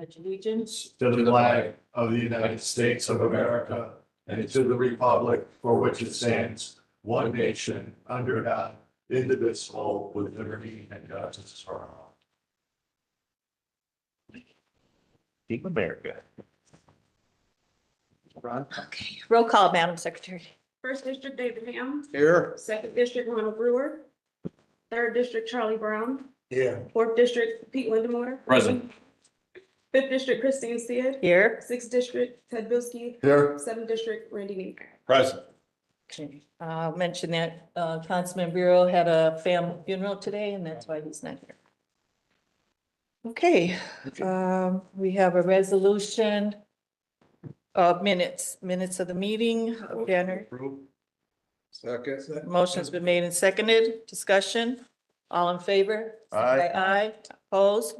Pledge allegiance. to the flag of the United States of America and to the republic for which it stands, one nation, under God, indivisible, with liberty and justice for all. Team America. Ron? Okay, roll call, Madam Secretary. First District, David Ham. Here. Second District, Ronald Brewer. Third District, Charlie Brown. Yeah. Fourth District, Pete Lindenmoyer. Present. Fifth District, Christine Sid. Here. Sixth District, Ted Bilski. Here. Seventh District, Randy Neighbor. Present. Okay, I'll mention that Councilman Bureau had a family funeral today, and that's why he's not here. Okay, we have a resolution of minutes of the meeting of January. Second. Motion's been made and seconded. Discussion. All in favor? Aye. Aye. Opposed?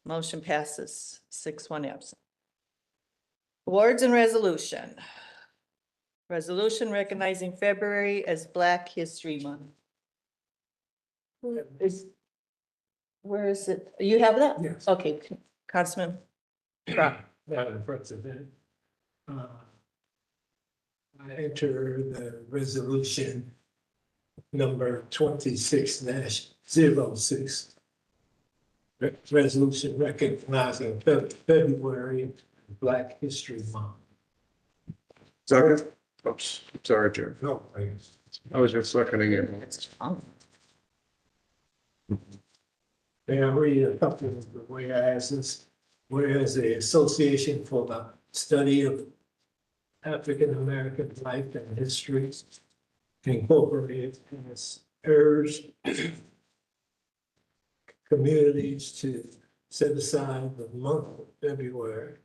Motion passes 6-1 absent. Awards and resolution. Resolution recognizing February as Black History Month. Where is it? You have that? Yes. Okay, Councilman Brown. Madam President, I enter the resolution number 26-06. Resolution recognizing February Black History Month. Second. Oops, sorry, Chair. No, please. I was just seconding it. It's fun. May I read a couple of the whereas the Association for the Study of African American Life and History Incorporated has urged communities to set aside the month of February,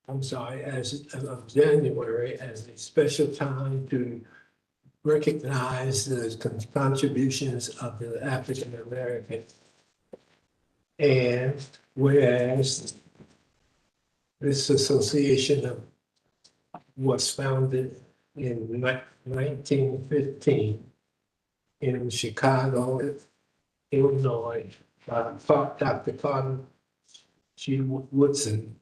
of January as a special time to recognize the contributions of the African American. And whereas this association was founded in 1915 in Chicago, Illinois, by Dr. Cotton G. Woodson.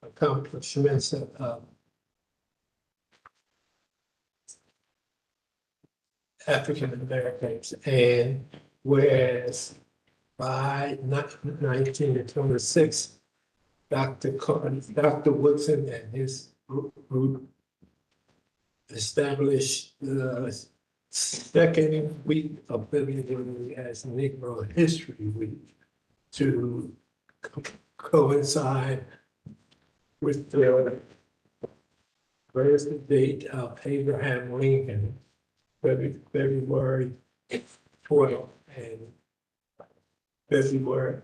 Accomplishments of African Americans, and whereas by 1926, Dr. Woodson and his group established the second week of February as Negro History Week to coincide with the birth date of Abraham Lincoln, February 12th, and February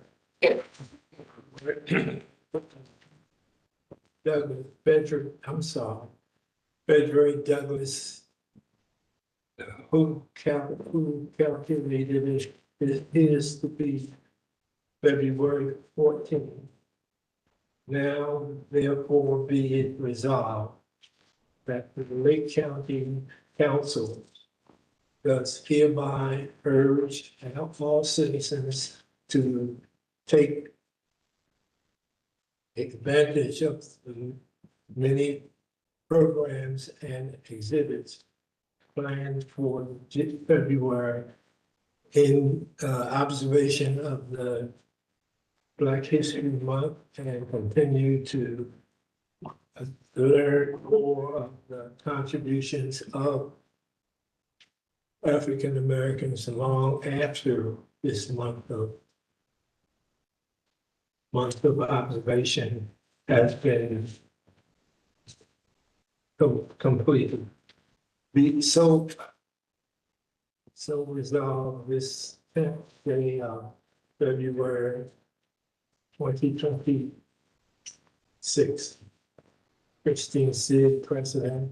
Frederick Douglass, who calculated it is to be February 14th. Now, therefore, be it resolved that the Lake County Council does hereby urge all citizens to take advantage of the many programs and exhibits planned for February in observation of the Black History Month, and continue to learn more of the contributions of African Americans long after this month of observation has been completed. So resolve this 10th day of February 2026. Christine Sid, President,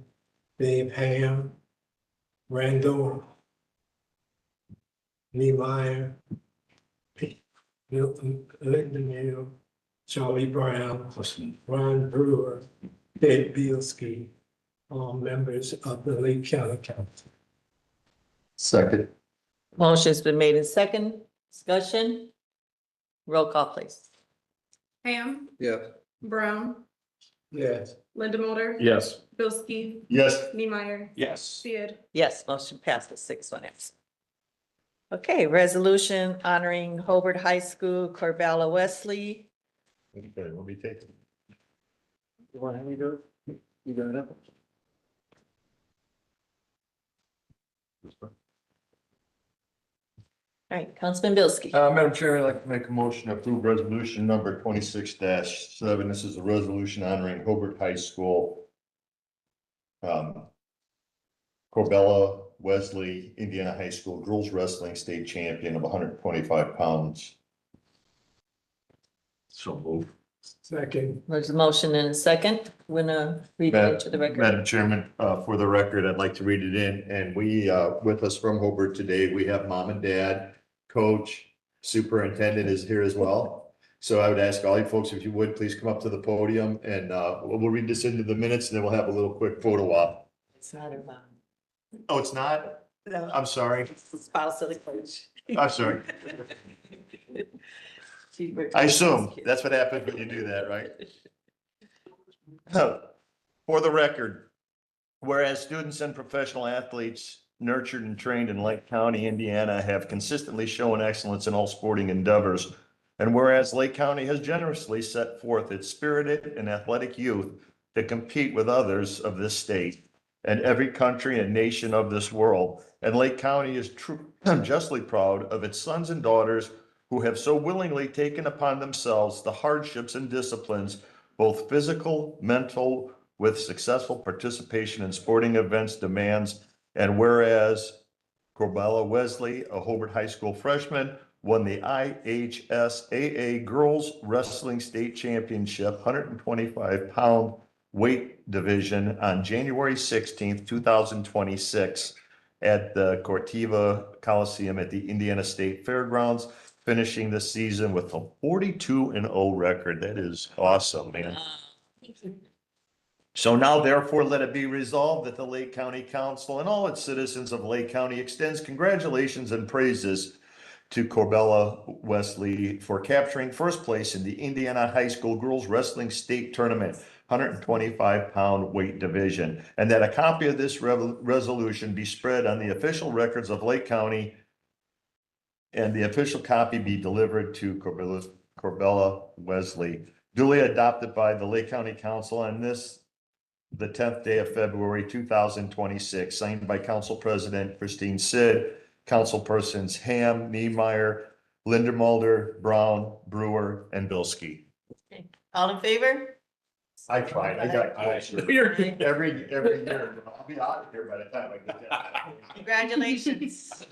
Dave Ham, Randall Niemeyer, Milton Lindenau, Charlie Brown, Ron Brewer, Ted Bilski, all members of the Lake County Council. Second. Motion's been made in second. Discussion. Roll call, please. Ham, Yes. Brown, Yes. Linda Mulder. Yes. Bilski, Yes. Neemeyer, Yes. Sid. Yes, motion passes 6-1 absent. Okay, resolution honoring Hobart High School, Corbella Wesley. Okay, we'll be taking. You want me to do it? You got it? All right, Councilman Bilski. Madam Chair, I'd like to make a motion to approve resolution number 26-7. This is a resolution honoring Hobart High School. Corbella Wesley, Indiana High School girls wrestling state champion of 125 pounds. So move. Second. There's a motion and a second. We're gonna read it into the record. Madam Chairman, for the record, I'd like to read it in, and we, with us from Hobart today, we have mom and dad, coach, superintendent is here as well. So I would ask all you folks, if you would, please come up to the podium and, we'll read this into the minutes and then we'll have a little quick photo op. It's not her mom. Oh, it's not? No, I'm sorry. it's the spouse of the coach. I'm sorry. I assume that's what happens when you do that, right? For the record, whereas students and professional athletes nurtured and trained in Lake County, Indiana have consistently shown excellence in all sporting endeavors. And whereas Lake County has generously set forth its spirited and athletic youth to compete with others of this state and every country and nation of this world. And Lake County is justly proud of its sons and daughters who have so willingly taken upon themselves the hardships and disciplines, both physical, mental, with successful participation in sporting events demands. And whereas Corbella Wesley, a Hobart High School freshman, won the IHSAA Girls Wrestling State Championship 125-pound weight division on January 16th, 2026 at the Cortiva Coliseum at the Indiana State Fairgrounds, finishing the season with a 42-0 record. That is awesome, man. So now therefore let it be resolved that the Lake County Council and all its citizens of Lake County extends congratulations and praises to Corbella Wesley for capturing first place in the Indiana High School Girls Wrestling State Tournament 125-pound weight division, and that a copy of this resolution be spread on the official records of Lake County and the official copy be delivered to Corbella Wesley, duly adopted by the Lake County Council on this, the 10th day of February, 2026, signed by Council President Christine Sid, Councilpersons Ham, Niemeyer, Linda Mulder, Brown, Brewer, and Bilski. All in favor? I tried, I got closer. Every year, I'll be out of here by the time I get that. Congratulations.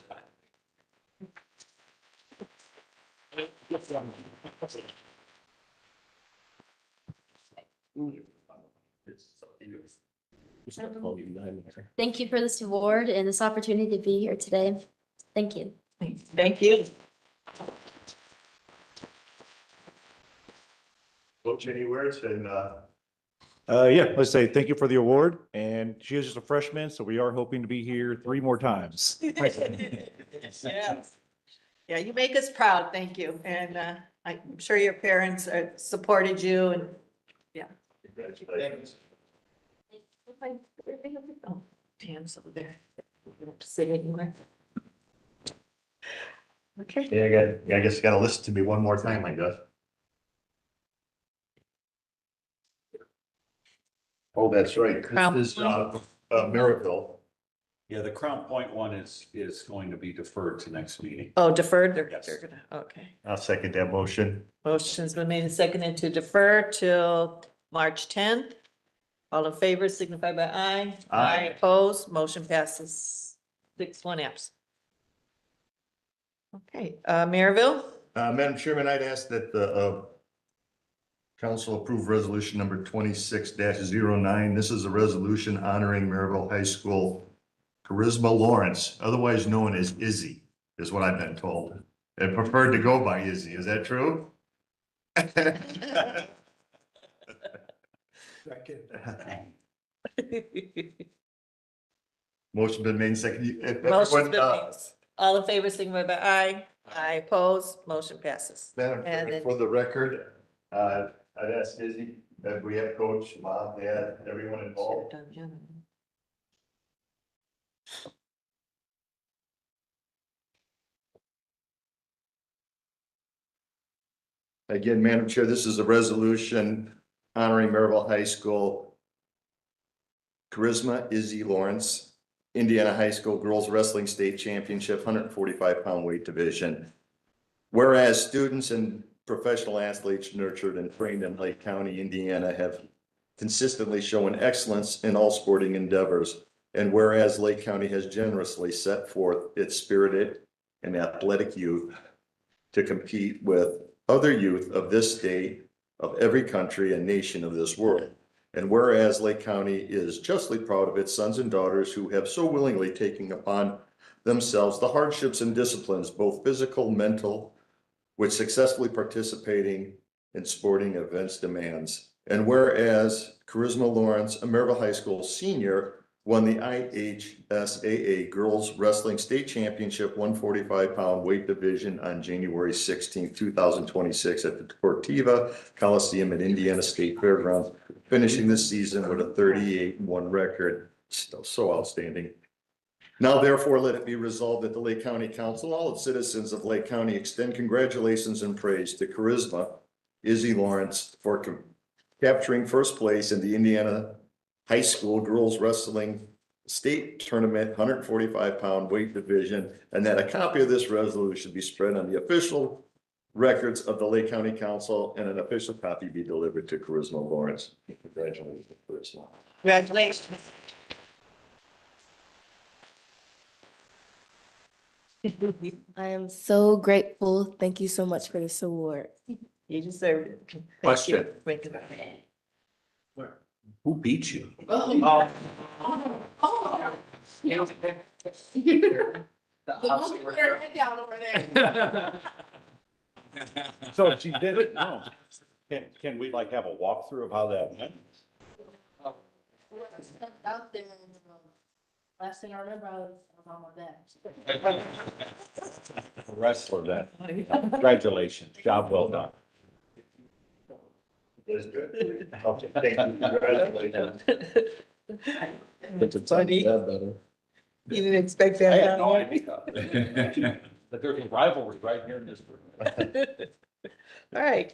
Thank you for this award and this opportunity to be here today. Thank you. Thank you. Coach, any words? And, Yeah, let's say thank you for the award, and she is just a freshman, so we are hoping to be here 3 more times. Yeah. Yeah, you make us proud. Thank you. And I'm sure your parents supported you and congratulations. oh, Dan's over there. You don't have to sit anywhere. Okay. Yeah, I guess you gotta listen to me one more time, I guess. Oh, that's right. Crown This is, Maryville. Yeah, the Crown Point one is going to be deferred to next meeting. Oh, deferred. Yes. They're gonna, okay. I'll second that motion. Motion's been made and seconded to defer till March 10th. All in favor signify by aye. Aye. Opposed, motion passes 6-1 absent. Okay, Maryville, Madam Chairman, I'd ask that the, council approve resolution number 26-09. This is a resolution honoring Maryville High School Charisma Lawrence, otherwise known as Izzy, is what I've been told. And preferred to go by Izzy. Is that true? Second. Motion been made second. motion's been made. All in favor signify by aye. I oppose, motion passes. Madam And Chair, then- for the record, I'd ask Izzy, that we have coach, mom, dad, everyone involved. Again, Madam Chair, this is a resolution honoring Maryville High School Charisma Izzy Lawrence, Indiana High School Girls Wrestling State Championship, 145-pound weight division. Whereas students and professional athletes nurtured and trained in Lake County, Indiana have consistently shown excellence in all sporting endeavors. And whereas Lake County has generously set forth its spirited and athletic youth to compete with other youth of this state, of every country and nation of this world. And whereas Lake County is justly proud of its sons and daughters who have so willingly taken upon themselves the hardships and disciplines, both physical, mental, which successfully participating in sporting events demands. And whereas Charisma Lawrence, a Maryville High School senior, won the IHSAA Girls Wrestling State Championship 145-pound weight division on January 16, 2026 at the Courtroom Coliseum at Indiana State Fairgrounds, finishing this season with a 38-1 record. Still so outstanding. Now therefore, let it be resolved that the Lake County Council, all its citizens of Lake County extend congratulations and praise to Charisma Izzy Lawrence for capturing first place in the Indiana High School Girls Wrestling State Tournament 145-pound weight division, and that a copy of this resolution be spread on the official records of the Lake County Council and an official copy be delivered to Charisma Lawrence. Congratulations, Charisma. Congratulations. I am so grateful. Thank you so much for this award. You deserve it. Thank you. Question. Thank you. Who beat you? So she did it? No. Can we like have a walkthrough of how that went? Out there, last thing I remember, I was on my back. Wrestler then. Congratulations. Job well done. That's good. Okay, thank you. Congratulations. Funny. better. You didn't expect I that. had no idea. That there's a rivalry right here in this room. All right,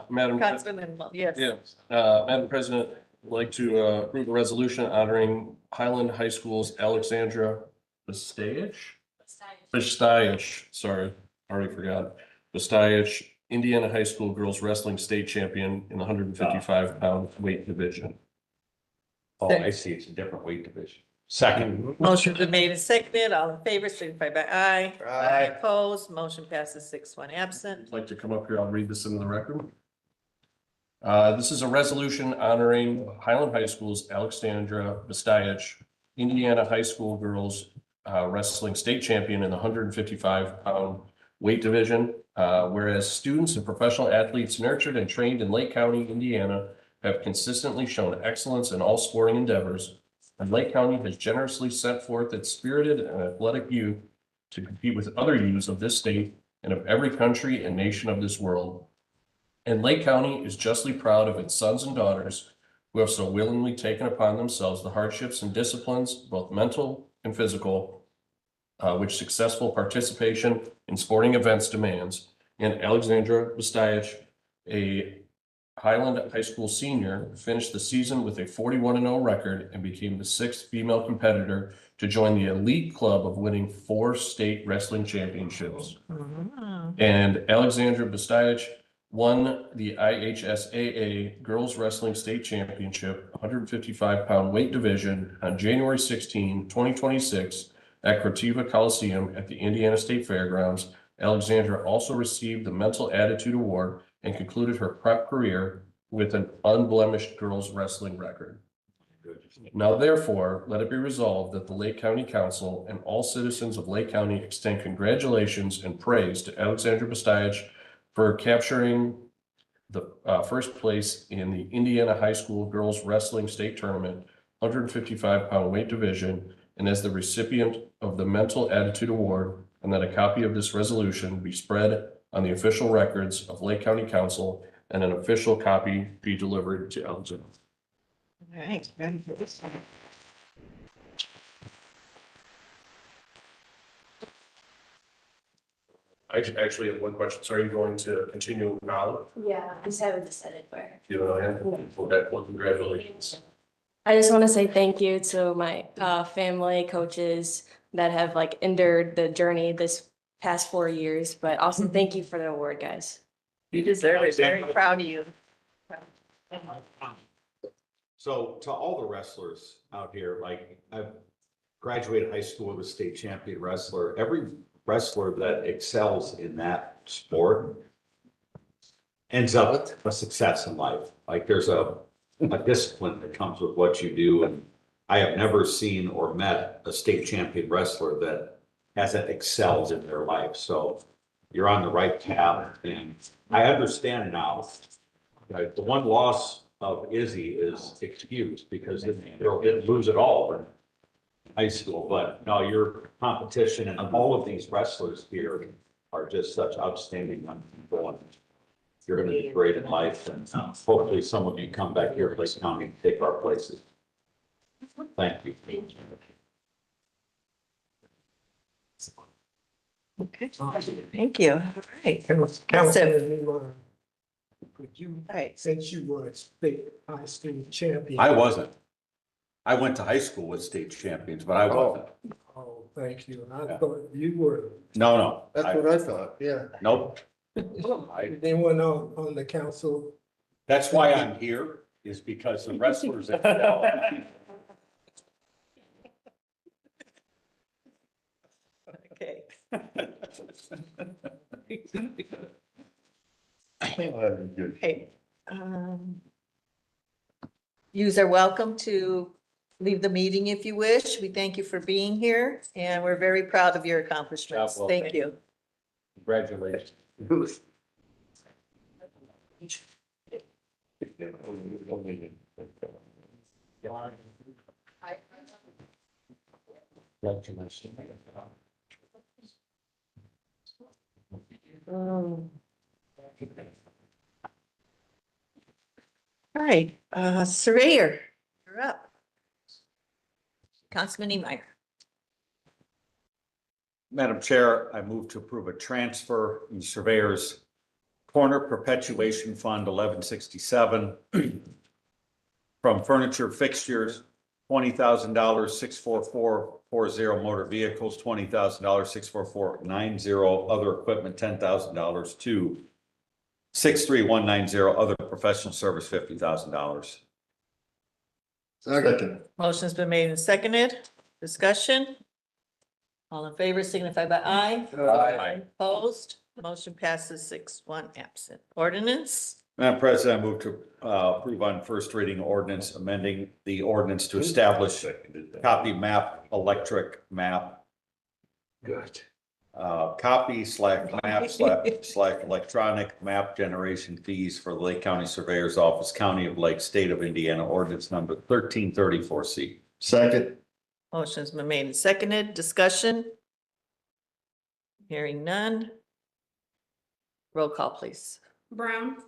Madam, Councilman, yes. Madam President, I'd like to approve a resolution honoring Highland High School's Alexandra Bastaic, sorry, already forgot. Bastaic, Indiana High School Girls Wrestling State Champion in the 155-pound weight division. Oh, I see. It's a different weight division. Second. Motion's been made and seconded. All in favor, signify by aye. Aye. Opposed, motion passes 6-1 absent. I'd like to come up here, I'll read this into the record. This is a resolution honoring Highland High School's Alexandra Bastaic, Indiana High School Girls Wrestling State Champion in the 155-pound weight division. Whereas students and professional athletes nurtured and trained in Lake County, Indiana, have consistently shown excellence in all sporting endeavors, and Lake County has generously set forth its spirited and athletic youth to compete with other youths of this state and of every country and nation of this world. And Lake County is justly proud of its sons and daughters who have so willingly taken upon themselves the hardships and disciplines, both mental and physical, which successful participation in sporting events demands. And Alexandra Bastaic, a Highland High School senior, finished the season with a 41-0 record and became the 6th female competitor to join the elite club of winning 4 state wrestling championships. And Alexandra Bastaic won the IHSAA Girls Wrestling State Championship 155-pound weight division on January 16, 2026 at Courtroom Coliseum at the Indiana State Fairgrounds. Alexandra also received the Mental Attitude Award and concluded her prep career with an unblemished girls wrestling record. Now therefore, let it be resolved that the Lake County Council and all citizens of Lake County extend congratulations and praise to Alexandra Bastaic for capturing the first place in the Indiana High School Girls Wrestling State Tournament 155-pound weight division, and as the recipient of the Mental Attitude Award and that a copy of this resolution be spread on the official records of Lake County Council and an official copy be delivered to Alexandra. All right. Very good. I actually have one question. So are you going to continue now? Yeah, I just haven't decided where. You know, okay, well, congratulations. I just want to say thank you to my family, coaches that have like endured the journey this past 4 years, but also thank you for the award, guys. You deserve it. Very proud of you. So to all the wrestlers out here, like I've graduated high school with a state champion wrestler. Every wrestler that excels in that sport ends up a success in life. Like there's a discipline that comes with what you do. And I have never seen or met a state champion wrestler that hasn't excelled in their life. So you're on the right path. And I understand now, the one loss of Izzy is excused because it didn't lose it all in high school. But no, your competition and all of these wrestlers here are just such outstanding young people. And you're going to do great in life. And hopefully some of you come back here to Lake County and take our places. Thank you. Okay. Thank you. All right. Councilman, could you, All right. since you were a state high school champion. I wasn't. I went to high school with state champions, but I wasn't. Oh, thank you. I thought you were. No. That's what I thought, yeah. Nope. Anyone on the council? That's why I'm here, is because the wrestlers excel. Okay. Hey, yous are welcome to leave the meeting if you wish. We thank you for being here and we're very proud of your accomplishments. Well, Thank you. Congratulations. All right, Surveyor, you're up. Councilman Niemeyer. Madam Chair, I move to approve a transfer in Surveyor's Corner Perpetuation Fund 1167 from furniture fixtures, $20,000, 64440 motor vehicles, $20,000, 64490 other equipment, $10,000 to 63190 other professional service, $50,000. Second. Motion's been made and seconded. Discussion? All in favor signify by aye. Aye. Opposed? Motion passes 6-1 absent. Ordinance? Madam President, I move to approve on first reading ordinance amending the ordinance to establish copy map, electric map, Good. copy/map/electronic map generation fees for the Lake County Surveyor's Office, County of Lake, State of Indiana, ordinance number 1334C. Second. Motion's been made and seconded. Discussion? Hearing none. Roll call, please. Brown,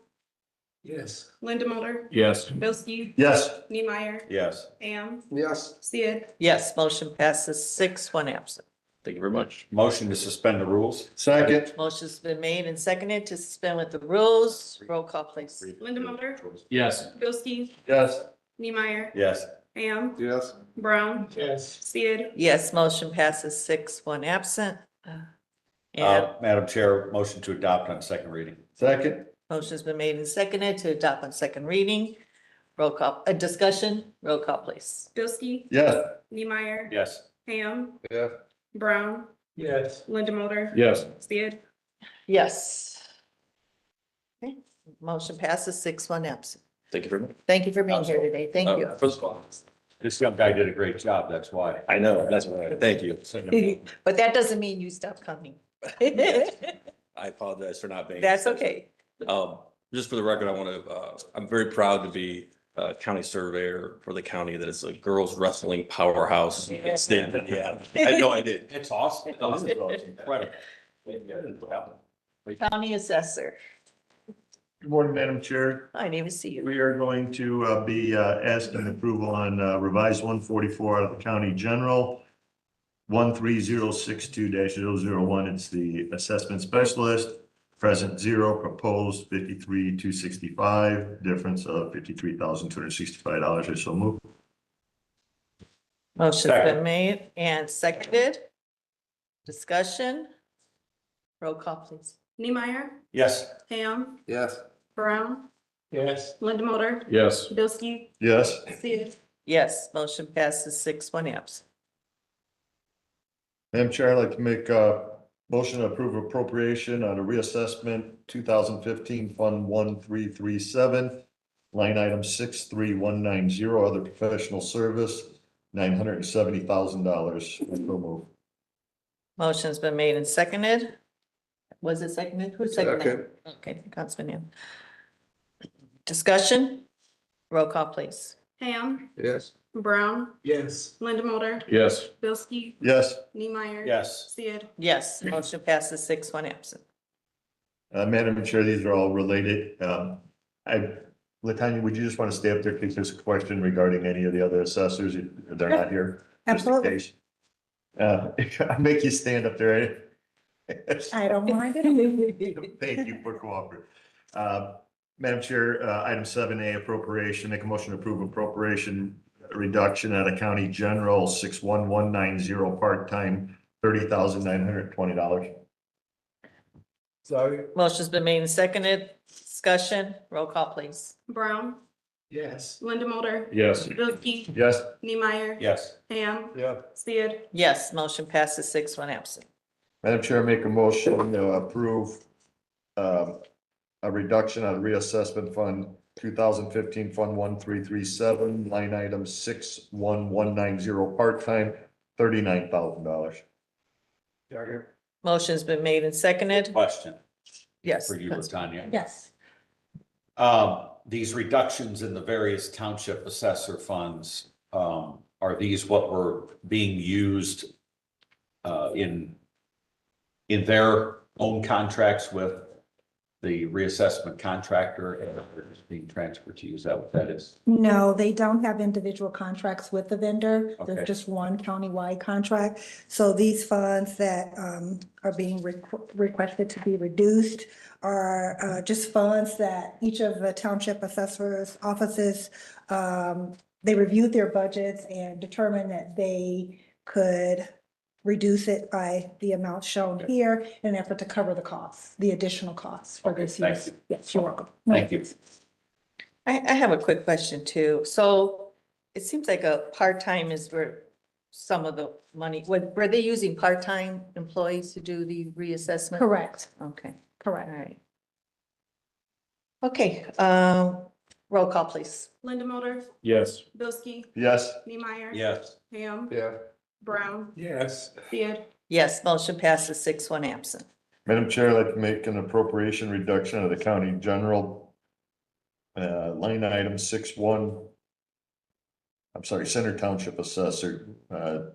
Yes. Linda Mulder, Yes. Bilski, Yes. Niemeyer, Yes. Ham, Yes. Sid, Yes, motion passes 6-1 absent. Thank you very much. Motion to suspend the rules. Second. Motion's been made and seconded to suspend with the rules. Roll call, please. Linda Mulder, Yes. Bilski, Yes. Niemeyer, Yes. Ham, Yes. Brown, Yes. Sid, Yes, motion passes 6-1 absent. And Madam Chair, motion to adopt on second reading. Second. motion's been made and seconded to adopt on second reading. Roll call, discussion, roll call, please. Bilski, Yes. Niemeyer, Yes. Ham, Yes. Brown, Yes. Linda Mulder, Yes. Sid, Yes. Okay, motion passes 6-1 absent. Thank you very much. Thank you for being here today. Thank you. First of all, This young guy did a great job, that's why. I know, that's right. Thank you. But that doesn't mean you stop coming. I apologize for not being. That's okay. Just for the record, I want to, I'm very proud to be county surveyor for the county that is a girls wrestling powerhouse in the state of Indiana. I had no idea. It's awesome. It's incredible. County assessor. Good morning, Madam Chair. I didn't even see you. We are going to be asking approval on revised 144 out of the county general. 13062-001, it's the assessment specialist. Present 0, proposed 53,265, difference of $53,265. I so move. Motion's Second. been made and seconded. Discussion. Roll call, please. Neemeyer, Yes. Ham, Yes. Brown, Yes. Linda Yes. Bilski, Yes. Sid. Yes, motion passes 6-1 absent. Madam Chair, I'd like to make a motion to approve appropriation on a reassessment 2015 Fund 1337, line item 63190, other professional service, $970,000. So move. Motion's been made and seconded. Was it seconded? Who seconded? Okay, Councilman Ham. Discussion? Roll call, please. Ham, Yes. Brown, Yes. Linda Yes. Bilski, Yes. Neemeyer. Yes. Sid. Yes, motion passes 6-1 absent. Madam Chair, these are all related. Latanya, would you just want to stay up there in case there's a question regarding any of the other assessors? They're not here. Just in case. I make you stand up there. I don't mind Thank you for cooperating. Madam Chair, item 7A appropriation, make a motion to approve appropriation reduction at a county general 61190 part-time, $30,920. Sorry. Motion's been made and seconded. Discussion? Roll call, please. Brown, Yes. Linda Yes. Bilski, Yes. Neemeyer. Yes. Ham, Yeah. Sid. Yes, motion passes 6-1 absent. Madam Chair, make a motion to approve a reduction on reassessment fund 2015 Fund 1337, line item 61190 part-time, $39,000. Motion's been made and seconded. Question Yes. for you, Latanya. Yes. These reductions in the various township assessor funds, are these what were being used in their own contracts with the reassessment contractor and it's being transferred to you? Is that what that is? No, they don't have individual contracts with the vendor. Okay. There's just one countywide contract. So these funds that are being requested to be reduced are just funds that each of the township assessors offices, they reviewed their budgets and determined that they could reduce it by the amount shown here in an effort to cover the costs, the additional costs for Okay, this thank use. you. Yes, you're welcome. Thank you. I have a quick question too. So it seems like a part-time is where some of the money, were they using part-time employees to do the reassessment? Correct, Okay, all correct. right. Okay, roll call, please. Linda Yes. Bilski, Yes. Neemeyer. Yes. Ham, Yeah. Brown, Yes. Sid. Yes, motion passes 6-1 absent. Madam Chair, I'd like to make an appropriation reduction of the county general line item 61. Center Township Assessor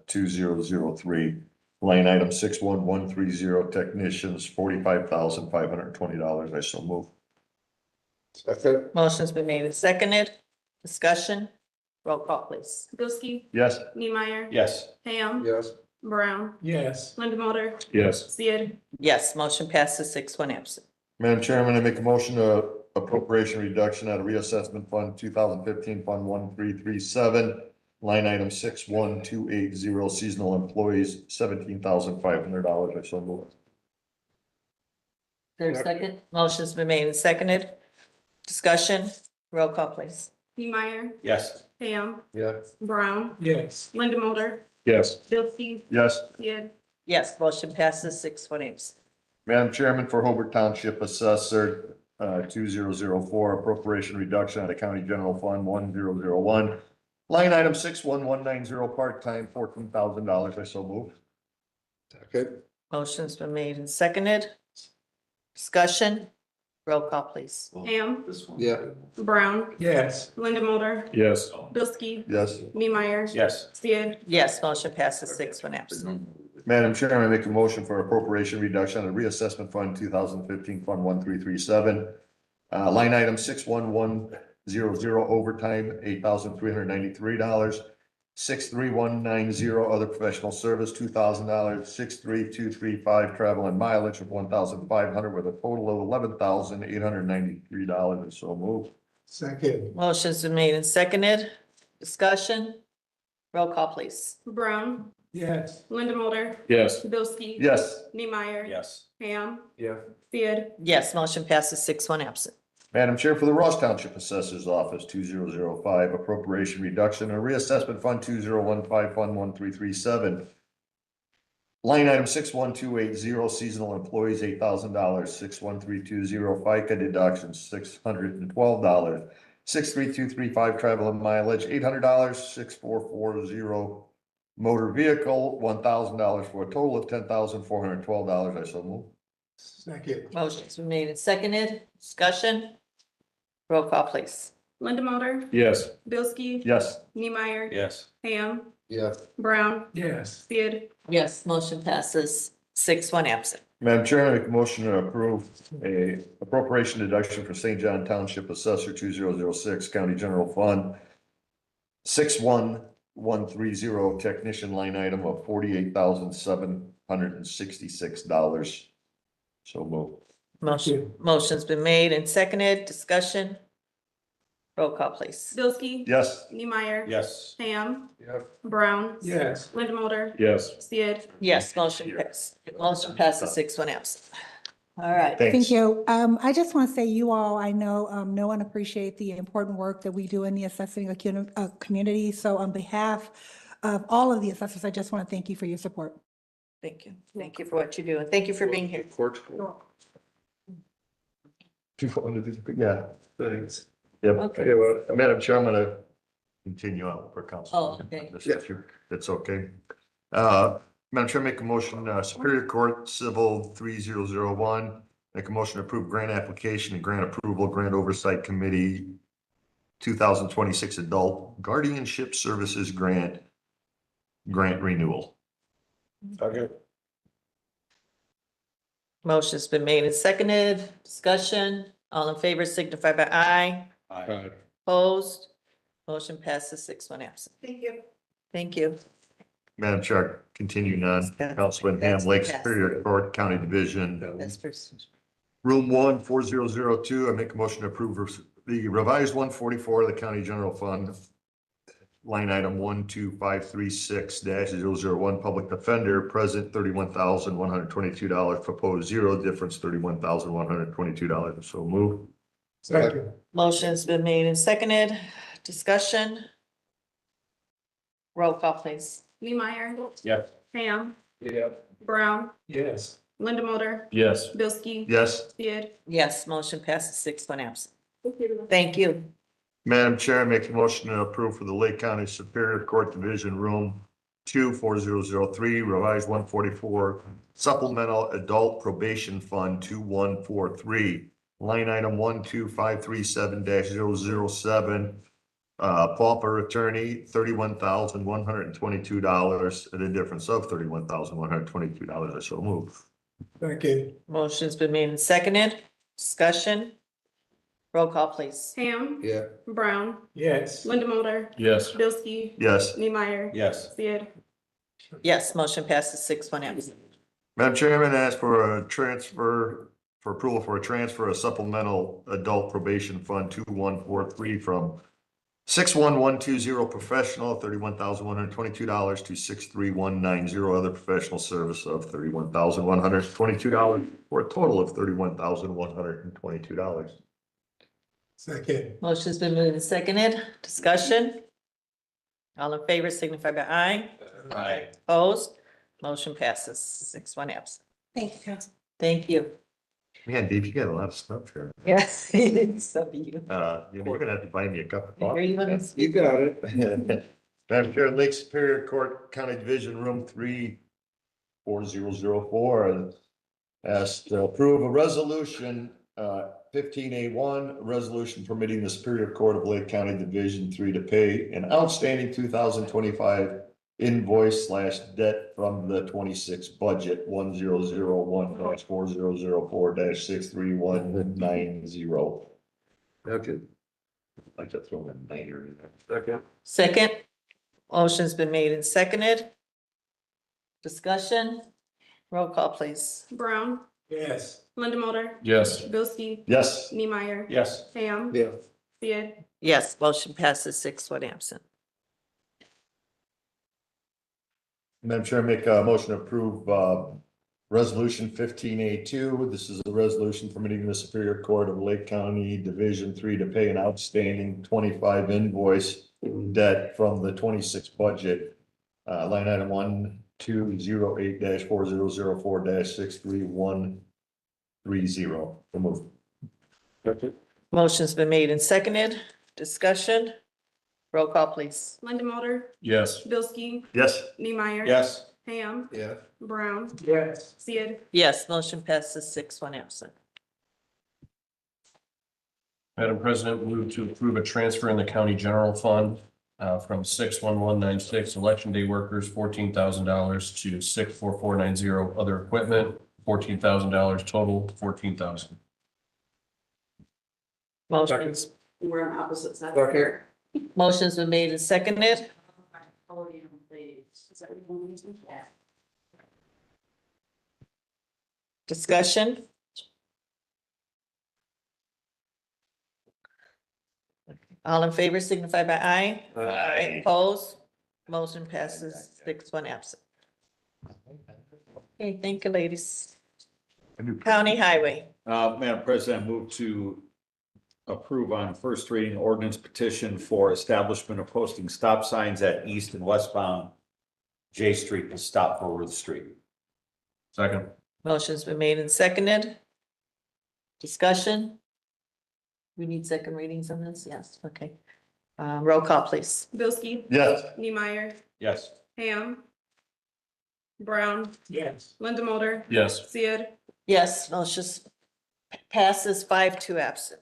2003, line item 61130, technicians $45,520. I so move. Second. Motion's been made and seconded. Discussion? Roll call, please. Bilski, Yes. Neemeyer. Yes. Ham, Yes. Brown, Yes. Linda Yes. Sid. Yes, motion passes 6-1 absent. Madam Chairman, I make a motion to appropriation reduction out of reassessment fund 2015 Fund 1337, line item 61280, seasonal employees, $17,500. I so move. There's a second? Motion's been made and seconded. Discussion? Roll call, please. Neemeyer, Yes. Ham, Yeah. Brown, Yes. Linda Yes. Bilski, Yes. Sid. Yes, motion passes 6-1 absent. Madam Chairman, for Hobart Township Assessor 2004, appropriation reduction out of County General Fund 1001, line item 61190, part-time, $14,000. I so move. Second. Motion's been made and seconded. Discussion? Roll call, please. Ham, Yeah. Brown, Yes. Linda Mulder, Yes. Bilski, Yes. Neemeyer. Yes. Sid. Yes, motion passes 6-1 absent. Madam Chairman, I make a motion for appropriation reduction on the reassessment fund 2015 fund 1337. Line item 61100 overtime, $8,393. 63190 other professional service, $2,000. 63235 travel and mileage of $1,500 with a total of $11,893. And so moved. Second. Motion's been made and seconded. Discussion. Roll call, please. Brown, Yes. Linda Mulder, Yes. Bilski. Yes. Neemeyer. Yes. Ham, Yeah. Sid. Yes, motion passes 6-1 absent. Madam Chair, for the Ross Township Assessor's Office, 2005, appropriation reduction and reassessment fund 2015 fund 1337. Line item 61280, seasonal employees, $8,000. 61320, FICA deductions, $612. 63235, travel and mileage, $800. 6440, motor vehicle, $1,000 for a total of $10,412. I so move. Second. Motion's been made and seconded. Discussion. Roll call, please. Linda Mulder, Yes. Bilski. Yes. Neemeyer. Yes. Ham, Yeah. Brown, Yes. Sid. Yes, motion passes 6-1 absent. Madam Chair, I make a motion to approve a appropriation deduction for St. John Township Assessor 2006 County General Fund 61130 technician line item of $48,766. So move. Motion's been made and seconded. Discussion. Roll call, please. Bilski. Yes. Neemeyer. Yes. Ham, Yeah. Brown, Yes. Linda Mulder, Yes. Sid. Yes, motion passes 6-1 absent. All right. Thanks. Thank you. I just want to say you all, I know, know and appreciate the important work that we do in the assessing community. So on behalf of all of the assessors, I just want to thank you for your support. Thank you. Thank you for what you do, and thank you for being here. Yeah. Thanks. Yep. Okay. Well, Madam Chair, I'm gonna continue on for council. Oh, okay. That's okay. Madam Chair, make a motion, Superior Court Civil 3001, make a motion to approve grant application and grant approval, Grant Oversight Committee 2026 Adult Guardianship Services Grant renewal. Okay. Motion's been made and seconded. Discussion. All in favor signify by aye. Aye. Opposed. Motion passes 6-1 absent. Thank you. Thank you. Madam Chair, continuing on, Councilman Ham, Lake Superior Court County Division, That's first. Room 14002, I make a motion to approve the revised 144 of the County General Fund. Line item 12536-001, Public Defender, present $31,122, proposed zero, difference $31,122. So move. Second. Motion's been made and seconded. Discussion. Roll call, please. Neemeyer. Yes. Ham, Yeah. Brown, Yes. Linda Mulder, Yes. Bilski. Yes. Sid. Yes, motion passes 6-1 absent. Thank you. Madam Chair, I make a motion to approve for the Lake County Superior Court Division Room 24003, revised 144, Supplemental Adult Probation Fund 2143, line item 12537-007, pauper attorney, $31,122, at a difference of $31,122. I so move. Second. Motion's been made and seconded. Discussion. Roll call, please. Ham, Yeah. Brown, Yes. Linda Mulder, Yes. Bilski. Yes. Neemeyer. Yes. Sid. Yes, motion passes 6-1 absent. Madam Chairman, I ask for a transfer, for approval for a transfer of supplemental adult probation fund 2143 from 61120 professional, $31,122 to 63190 other professional service of $31,122 for a total of $31,122. Second. Motion's been moved and seconded. Discussion. All in favor signify by aye. Aye. Opposed. Motion passes 6-1 absent. Thank you, Council. Thank you. Man, Dave, you got a lot of stuff here. Yes, so do you. You're gonna have to buy me a cup of Here coffee. you want to You speak? got it. Madam Chair, Lake Superior Court County Division Room 34004, asked to approve a resolution 15A1, a resolution permitting the Superior Court of Lake County Division 3 to pay an outstanding 2025 invoice / debt from the 26 budget 1001-4004-63190. Okay. Like to throw in later. Second. Second, motion's been made and seconded. Discussion, roll call, please. Brown, Yes. Linda Mulder, Yes. Bilski, Yes. Neemeyer, Yes. Ham, Yeah. Sid, Yes, motion passes 6-1 absent. Madam Chair, make a motion to approve resolution 15A2. This is a resolution permitting the Superior Court of Lake County Division 3 to pay an outstanding 25 invoice debt from the 26 budget. Line item 1208-4004-63130. Remove. Motion's been made and seconded. Discussion, roll call, please. Linda Mulder, Yes. Bilski, Yes. Neemeyer. Yes. Ham, Yeah. Brown, Yes. Sid, Yes, motion passes 6-1 absent. Madam President, move to approve a transfer in the county general fund from 61196 election day workers, $14,000 to 64490 other equipment, $14,000 total, $14,000. Motion's, We're on opposite sides. Second. motion's been made and seconded. Podium, please. Is that what you want to do? Yeah. Discussion. All in favor signify by aye. Aye. Opposed, motion passes 6-1 absent. Okay, thank you, ladies. County Highway. Madam President, I move to approve on first reading ordinance petition for establishment of posting stop signs at east and westbound J Street to stop for Ruth Street. Second. Motion's been made and seconded. Discussion. We need second readings on this? Yes, okay. Roll call, please. Bilski, Yes. Neemeyer, Yes. Ham, Brown, Yes. Linda Mulder, Yes. Sid, Yes, motion passes 5-2 absent.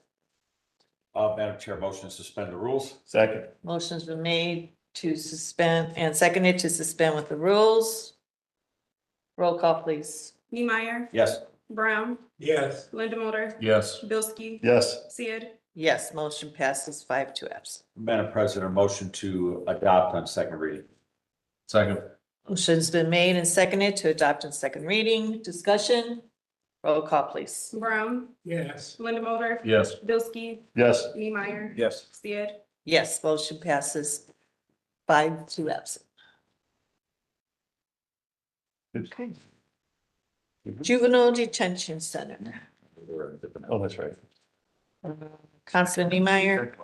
Madam Chair, motion to suspend the rules. Second. Motion's been made to suspend and seconded to suspend with the rules. Roll call, please. Neemeyer, Yes. Brown, Yes. Linda Mulder, Yes. Bilski, Yes. Sid, Yes, motion passes 5-2 absent. Madam President, motion to adopt on second reading. Second. Motion's been made and seconded to adopt on second reading. Discussion. Roll call, please. Brown, Yes. Linda Mulder, Yes. Bilski, Yes. Neemeyer, Yes. Sid, Yes, motion passes 5-2 absent. Okay. Juvenile Detention Center. Oh, that's right. Councilman Niemeyer.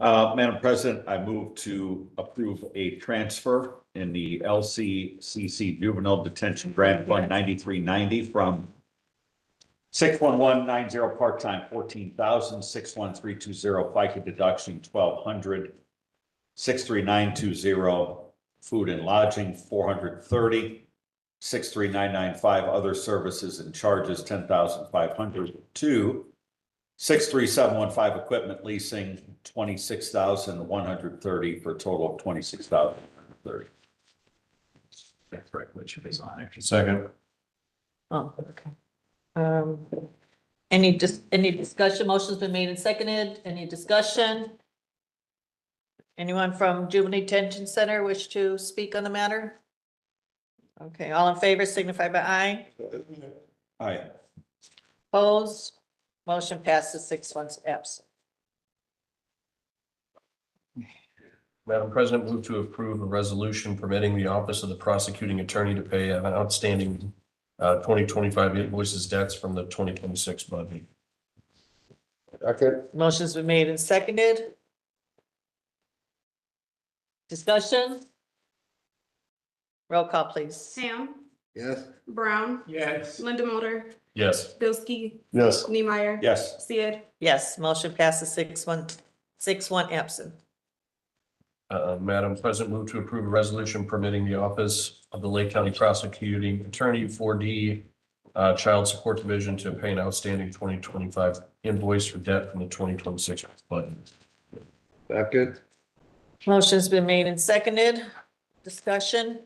Madam President, I move to approve a transfer in the LCCC Juvenile Detention Grant Fund 9390 from 61190 part-time 14,000, 61320 FICA deduction 1,200, 63920 food and lodging 430, 63995 other services and charges 10,500 to 63715 equipment leasing 26,130 for a total of 26,130. That's right, which is on there. Second. Oh, okay. Any discussion? Motion's been made and seconded. Any discussion? Anyone from Juvenile Detention Center wish to speak on the matter? Okay, all in favor signify by aye. Aye. Opposed? Motion passes 6-1 absent. Madam President, move to approve a resolution permitting the Office of the Prosecuting Attorney to pay an outstanding 2025 invoices debts from the 2026 budget. Okay. Motion's been made and seconded. Discussion? Roll call, please. Ham, Yes. Brown, Yes. Linda Mulder, Yes. Bilski, Yes. Neemeyer, Yes. Sid, Yes, motion passes 6-1 absent. Madam President, move to approve a resolution permitting the Office of the Lake County Prosecuting Attorney 4D Child Support Division to pay an outstanding 2025 invoice for debt from the 2026 budget. Second. Motion's been made and seconded. Discussion.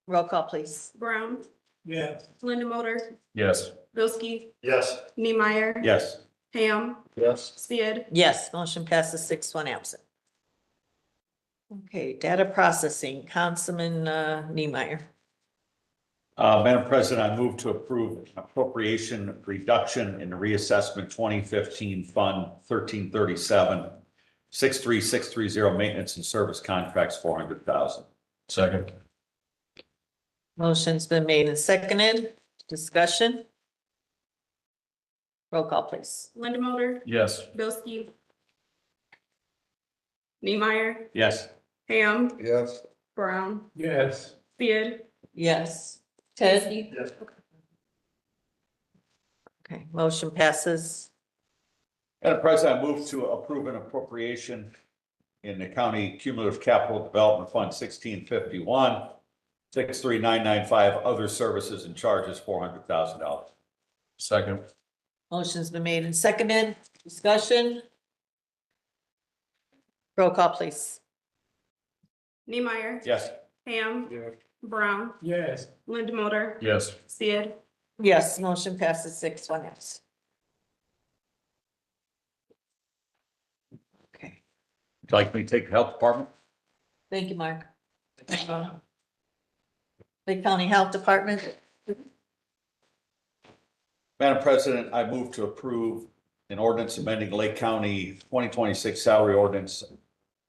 Roll call, please. Brown, Yes. Linda Mulder, Yes. Bilski, Yes. Neemeyer. Yes. Ham, Yes. Sid, Yes, motion passes 6-1 absent. Okay, data processing, Councilman Niemeyer. Madam President, I move to approve appropriation reduction in the reassessment 2015 Fund 1337, 63630 maintenance and service contracts, 400,000. Second. Motion's been made and seconded. Discussion. Roll call, please. Linda Mulder, Yes. Bilski, Neemeyer, Yes. Ham, Yes. Brown, Yes. Sid, Yes. Ted? Bilski. Yes. Okay, motion passes. Madam President, I move to approve an appropriation in the county cumulative capital development fund 1651, 63995, other services and charges, $400,000. Second. Motion's been made and seconded. Discussion. Roll call, please. Neemeyer, Yes. Ham, Yes. Brown, Yes. Linda Mulder, Yes. Sid, Yes, motion passes 6-1 absent. Okay, Would you like me to take the health department? thank you, Mark. Lake County Health Department. Madam President, I move to approve an ordinance amending Lake County 2026 salary ordinance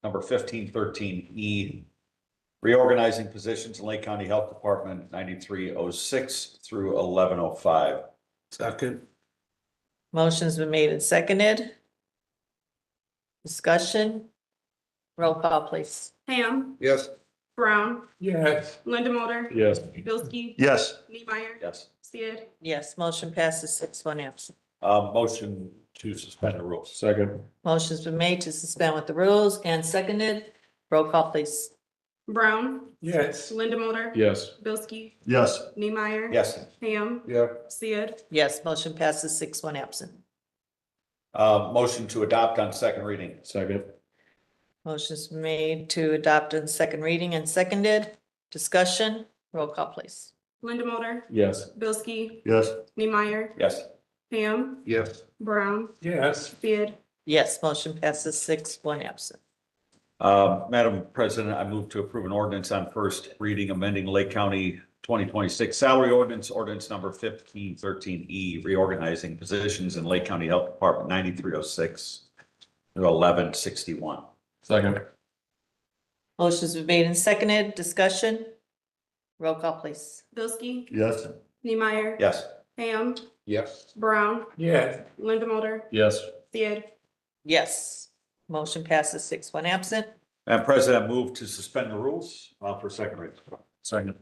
number 1513E, reorganizing positions in Lake County Health Department 9306 through 1105. Second. Motion's been made and seconded. Discussion. Roll call, please. Ham, Yes. Brown, Yes. Linda Mulder, Yes. Bilski, Yes. Neemeyer, Yes. Sid, Yes, motion passes 6-1 absent. Motion to suspend the rules. Second. Motion's been made to suspend with the rules and seconded. Roll call, please. Brown, Yes. Linda Mulder, Yes. Bilski, Yes. Neemeyer. Yes. Ham, Yeah. Sid, Yes, motion passes 6-1 absent. Motion to adopt on second reading. Second. Motion's made to adopt on second reading and seconded. Discussion. Roll call, please. Linda Mulder, Yes. Bilski, Yes. Neemeyer, Yes. Ham, Yes. Brown, Yes. Sid, Yes, motion passes 6-1 absent. Madam President, I move to approve an ordinance on first reading amending Lake County 2026 salary ordinance, ordinance number 1513E, reorganizing positions in Lake County Health Department 9306 through 1161. Second. Motion's been made and seconded. Discussion. Roll call, please. Bilski, Yes. Neemeyer. Yes. Ham, Yes. Brown, Yes. Linda Mulder, Yes. Sid, Yes, motion passes 6-1 absent. Madam President, I move to suspend the rules for second reading. Second.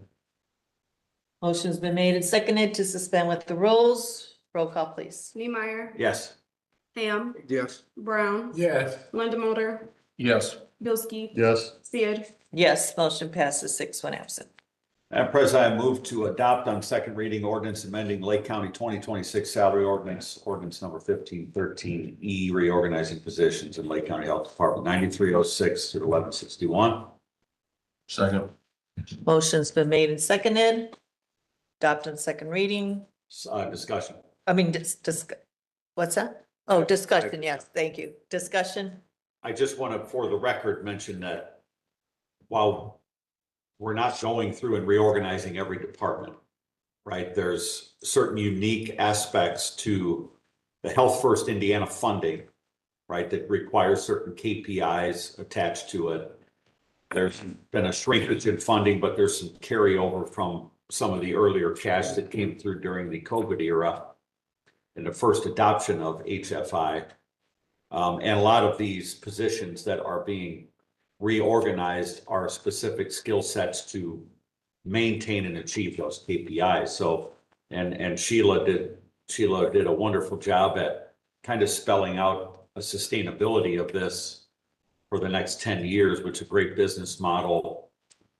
Motion's been made and seconded to suspend with the rules. Roll call, please. Neemeyer, Yes. Ham, Yes. Brown, Yes. Linda Mulder, Yes. Bilski, Yes. Sid, Yes, motion passes 6-1 absent. Madam President, I move to adopt on second reading ordinance amending Lake County 2026 salary ordinance, ordinance number 1513E, reorganizing positions in Lake County Health Department 9306 through 1161. Second. Motion's been made and seconded. Adopt on second reading. Discussion. I mean, what's that? Oh, discussion, yes, thank you. Discussion. I just want to, for the record, mention that while we're not going through and reorganizing every department, right? There's certain unique aspects to the Health First Indiana funding, right? That requires certain KPIs attached to it. There's been a shrinkage in funding, but there's some carryover from some of the earlier cash that came through during the COVID era and the first adoption of HFI. And a lot of these positions that are being reorganized are specific skill sets to maintain and achieve those KPIs. So, and Sheila did a wonderful job at kind of spelling out a sustainability of this for the next 10 years, which is a great business model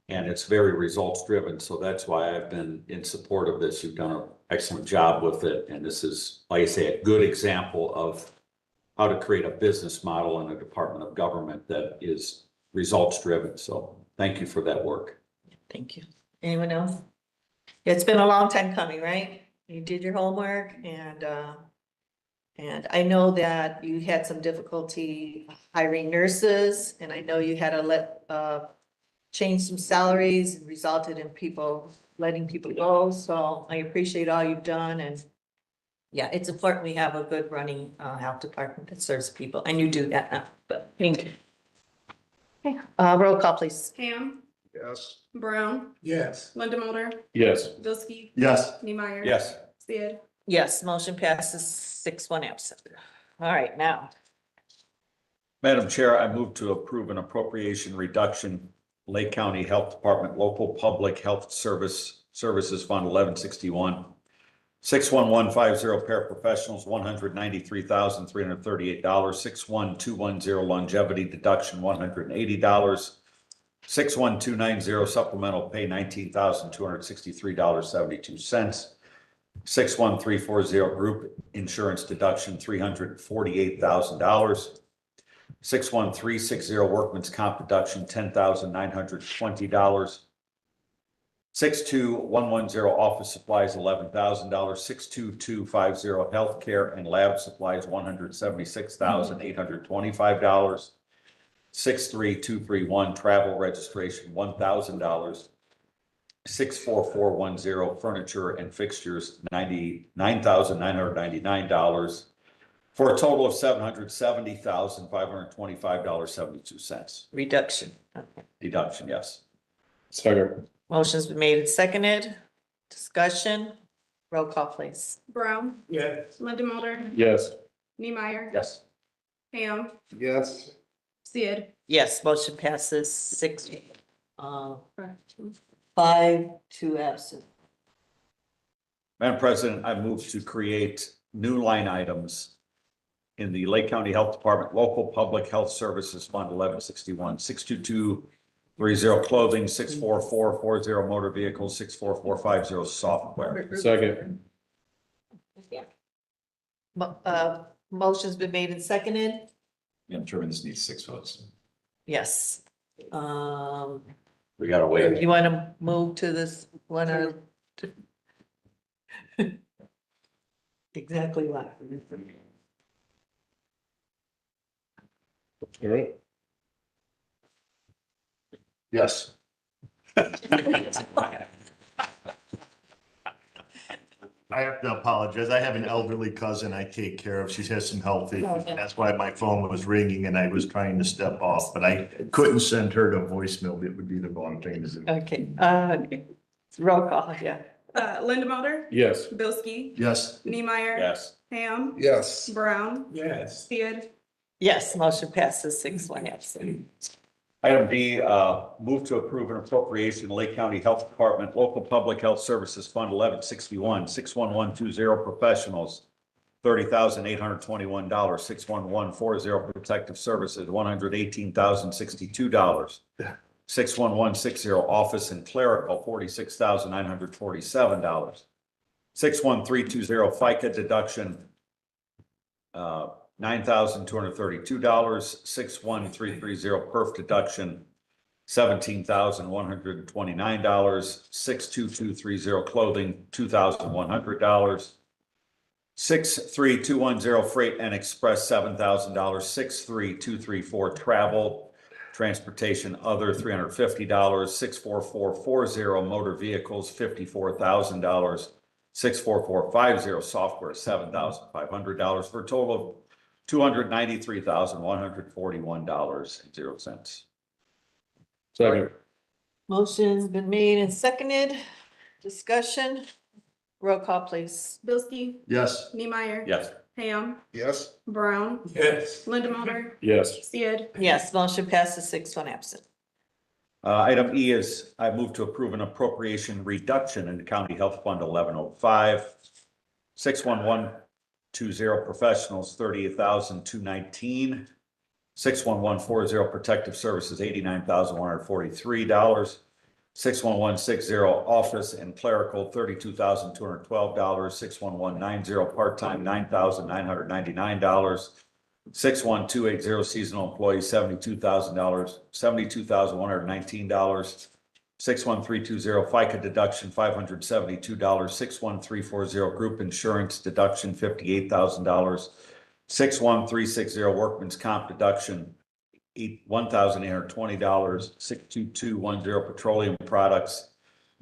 And it's very results driven, so that's why I've been in support of this. You've done an excellent job with it, and this is, like I say, a good example of how to create a business model in a department of government that is results driven. So thank you for that work. Thank you. Anyone else? It's been a long time coming, right? You did your homework and I know that you had some difficulty hiring nurses, and I know you had to change some salaries and resulted in letting people go. So I appreciate all you've done, and yeah, it's important we have a good running health department that serves people, and you do that now, but thank you. Okay, roll call, please. Ham, Yes. Brown, Yes. Linda Mulder, Yes. Bilski, Yes. Neemeyer. Yes. Sid. Yes, motion passes 6-1 absent. All right, now, Madam Chair, I move to approve an appropriation reduction, Lake County Health Department Local Public Health Services Fund 1161. 61150 paraprofessionals, $193,338. 61210 longevity deduction, $180. 61290 supplemental pay, $19,263.72. 61340 group insurance deduction, $348,000. 61360 workman's comp deduction, $10,920. 62110 office supplies, $11,000. 62250 healthcare and lab supplies, $176,825. 63231 travel registration, $1,000. 64410 furniture and fixtures, $99,999, for a total of $770,525.72. reduction. Deduction, yes. Second. Motion's been made and seconded. Discussion. Roll call, please. Brown, Yes. Linda Mulder, Yes. Neemeyer. Yes. Ham, Yes. Sid. Yes, motion passes 5-2 absent. Madam President, I move to create new line items in the Lake County Health Department Local Public Health Services Fund 1161, 62230 clothing, 64440 motor vehicles, 64450 software. Second. Motion's been made and seconded. I'm sure this needs 6 votes. Yes. We gotta wait. You want to move to this one or? Exactly what? All right. Yes. I have to apologize. I have an elderly cousin I take care of. She has some health issues. Okay. That's why my phone was ringing and I was trying to step off, but I couldn't send her to voicemail. It would be the wrong thing to do. Okay, roll call, yeah. Linda Mulder, Yes. Bilski, Yes. Neemeyer. Yes. Ham, Yes. Brown, Yes. Sid. Yes, motion passes 6-1 absent. Item D, move to approve an appropriation, Lake County Health Department Local Public Health Services Fund 1161, 61120 professionals, $30,821. 61140 protective services, $118,062. 61160 office and clerical, $46,947. 61320 FICA deduction, $9,232. 61330 perf deduction, $17,129. 62230 clothing, $2,100. 63210 freight and express, $7,000. 63234 travel, transportation other, $350. 64440 motor vehicles, $54,000. 64450 software, $7,500, for a total of $293,141.00. Second. Motion's been made and seconded. Discussion. Roll call, please. Bilski, Yes. Neemeyer. Yes. Ham, Yes. Brown, Yes. Linda Mulder, Yes. Sid. Yes, motion passes 6-1 absent. Item E is I move to approve an appropriation reduction in the County Health Fund 1105. 61120 professionals, $38,219. 61140 protective services, $89,143. 61160 office and clerical, $32,212. 61190 part-time, $9,999. 61280 seasonal employees, $72,000, $72,119. 61320 FICA deduction, $572. 61340 group insurance deduction, $58,000. 61360 workman's comp deduction, $1,820. 62210 petroleum products,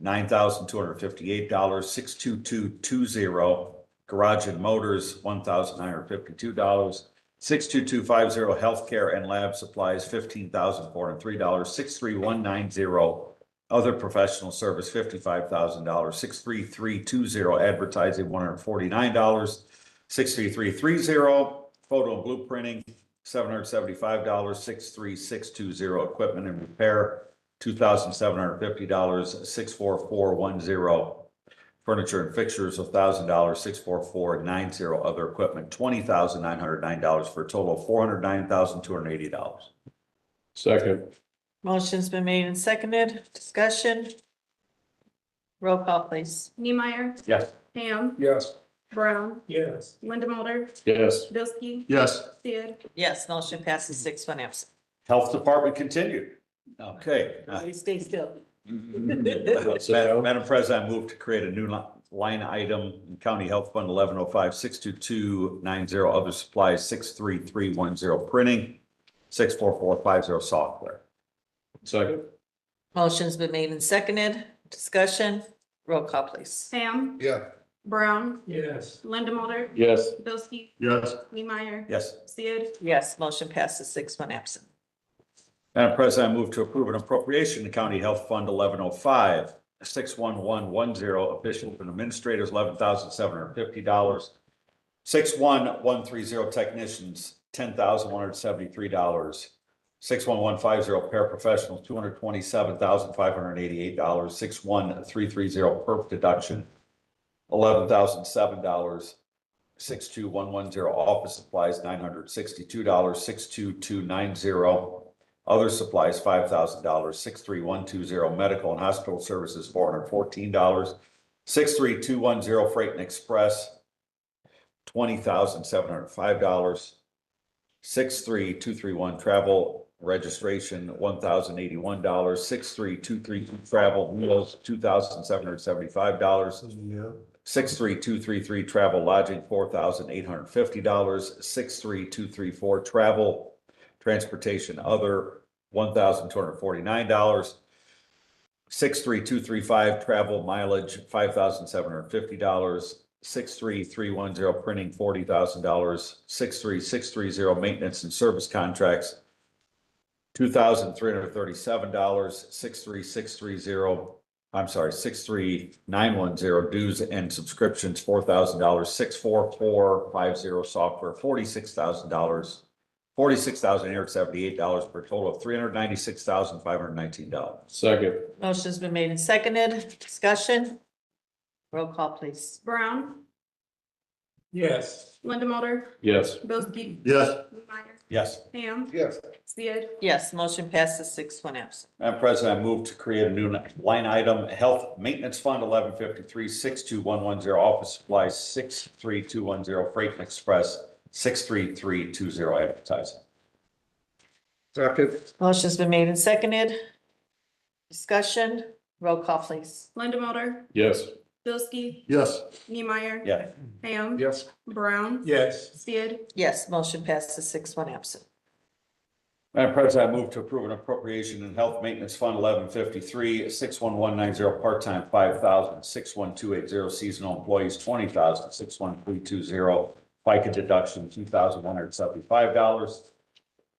$9,258. 62220 garage and motors, $1,952. 62250 healthcare and lab supplies, $15,403. 63190 other professional service, $55,000. 63320 advertising, $149. 63330 photo and blueprinting, $775. 63620 equipment and repair, $2,750. 64410 furniture and fixtures, $1,000. 64490 other equipment, $20,909 for a total of $409,280. Second. Motion's been made and seconded. Discussion. Roll call, please. Neemeyer, Yes. Ham, Yes. Brown, Yes. Linda Mulder, Yes. Bilski, Yes. Sid, Yes, motion passes 6-1 absent. Health Department continued. Okay. Please stay still. Madam President, I move to create a new line item in County Health Fund 1105-62290 other supplies, 63310 printing, 64450 software. Second. Motion's been made and seconded. Discussion. Roll call, please. Ham, Yeah. Brown, Yes. Linda Mulder, Yes. Bilski, Yes. Neemeyer, Yes. Sid, Yes, motion passes 6-1 absent. Madam President, I move to approve an appropriation to County Health Fund 1105-61110 officials and administrators, $11,750. 61130 technicians, $10,173. 61150 paraprofessionals, $227,588. 61330 perp deduction, $11,007. 62110 office supplies, $962. 62290 other supplies, $5,000. 63120 medical and hospital services, $414. 63210 freight and express, $20,705. 63231 travel registration, $1,081. 63232 travel meals, $2,775. 63233 travel lodging, $4,850. 63234 travel transportation other, $1,249. 63235 travel mileage, $5,750. 63310 printing, $40,000. 63630 maintenance and service contracts, $2,337. 63910 dues and subscriptions, $4,000. 64450 software, $46,000. $46,878 for a total of $396,519. Second. Motion's been made and seconded. Discussion. Roll call, please. Brown, Yes. Linda Mulder, Yes. Bilski, Yes. Neemeyer, Yes. Ham, Yes. Sid, Yes, motion passes 6-1 absent. Madam President, I move to create a new line item, Health Maintenance Fund 1153-62110 office supplies, 63210 freight and express, 63320 advertising. Second. Motion's been made and seconded. Discussion. Roll call, please. Linda Mulder, Yes. Bilski, Yes. Neemeyer, Yeah. Ham, Yes. Brown, Yes. Sid, Yes, motion passes 6-1 absent. Madam President, I move to approve an appropriation in Health Maintenance Fund 1153-61190 part-time, $5,000. 61280 seasonal employees, $20,000. 61320 FICA deduction, $2,175.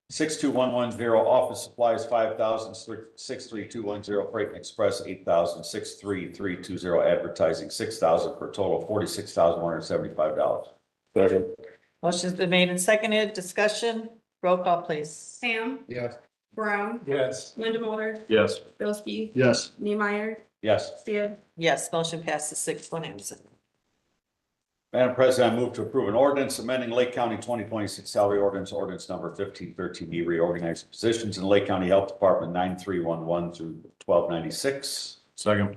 62110 office supplies, $5,000. 63210 freight and express, $8,000. 63320 advertising, $6,000 for a total of $46,175. Second. Motion's been made and seconded. Discussion. Roll call, please. Ham, Yes. Brown, Yes. Linda Mulder, Yes. Bilski, Yes. Neemeyer, Yes. Sid, Yes, motion passes 6-1 absent. Madam President, I move to approve an ordinance amending Lake County 2026 salary ordinance, ordinance number 1513E, reorganizing positions in Lake County Health Department 9311 through 1296. Second.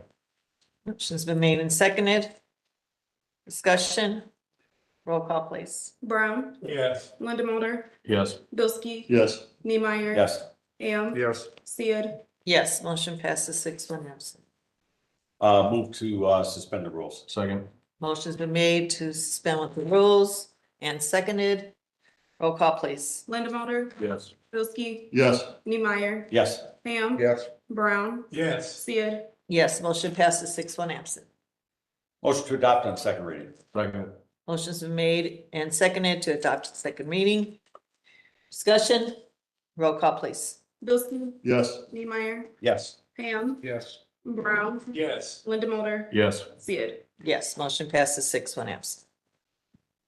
Motion's been made and seconded. Discussion. Roll call, please. Brown, Yes. Linda Yes. Bilski, Yes. Neemeyer. Yes. Ham, Yes. Sia, Yes, motion passes 6-1 absent. Move to suspend the rules. Second. Motion's been made to suspend with the rules and seconded. Roll call, please. Linda Yes. Bilski, Yes. Neemeyer, Yes. Ham, Yes. Brown, Yes. Sia, Yes, motion passes 6-1 absent. Motion to adopt on second reading. Second. Motion's been made and seconded to adopt the second reading. Discussion. Roll call, please. Bilski, Yes. Neemeyer, Yes. Ham, Yes. Brown, Yes. Linda Yes. Sia. Yes, motion passes 6-1 absent.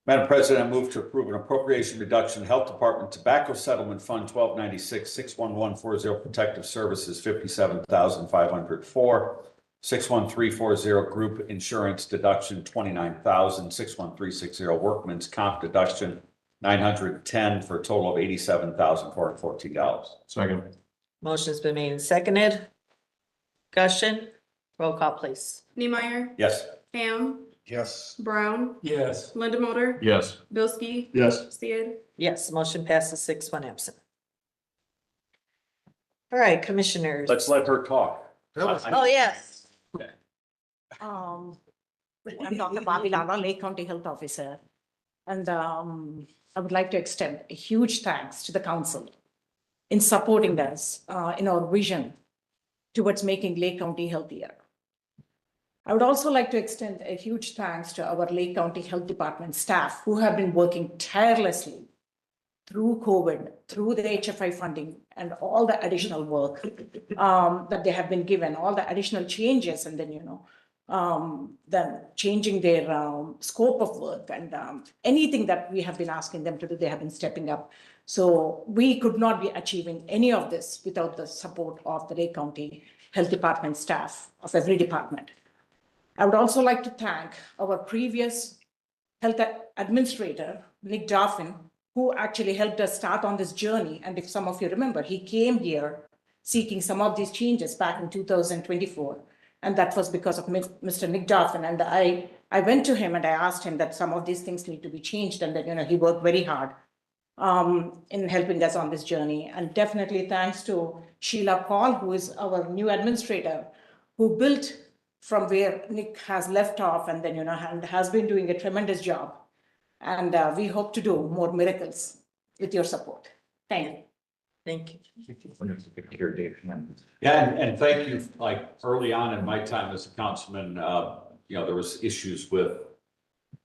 Madam President, I move to approve an appropriation reduction, Health Department Tobacco Settlement Fund 1296, 61140 Protective Services 57,504, 61340 Group Insurance Deduction 29,000, 61360 Workman's Comp Deduction 910 for a total of $87,414. Second. Motion's been made and seconded. Discussion. Roll call, please. Neemeyer, Yes. Ham, Yes. Brown, Yes. Linda Yes. Bilski, Yes. Sia. Yes, motion passes 6-1 absent. All right, commissioners. Let's let her talk. Oh, yes. I'm Dr. Bobby Lala, Lake County Health Officer. And I would like to extend a huge thanks to the council in supporting us in our vision towards making Lake County healthier. I would also like to extend a huge thanks to our Lake County Health Department staff who have been working tirelessly through COVID, through the HFI funding and all the additional work that they have been given, all the additional changes, and then, then changing their scope of work and anything that we have been asking them to do, they have been stepping up. So we could not be achieving any of this without the support of the Lake County Health Department staff of every department. I would also like to thank our previous health administrator, Nick Daffin, who actually helped us start on this journey. And if some of you remember, he came here seeking some of these changes back in 2024. And that was because of Mr. Nick Daffin. And I went to him and I asked him that some of these things need to be changed. And that, he worked very hard in helping us on this journey. And definitely thanks to Sheila Paul, who is our new administrator, who built from where Nick has left off and then, and has been doing a tremendous job. And we hope to do more miracles with your support. Thank you. Thank you. Yeah, and thank you, like early on in my time as a councilman, there was issues with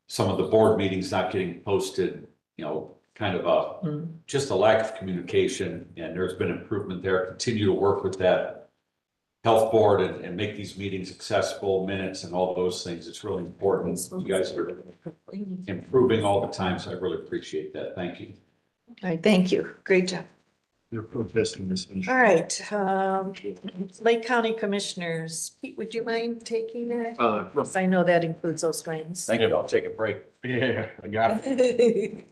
some of the board meetings not getting posted, kind of just a lack of communication, and there's been improvement there. Continue to work with that health board and make these meetings accessible, minutes and all those things. It's really important. You guys are improving all the time, so I really appreciate that. Thank you. All right, thank you. Great job. You're protesting this. All right, Lake County Commissioners, Pete, would you mind taking that? Yes, I know that includes those claims. Thank you. I'll take a break. Yeah, I got it.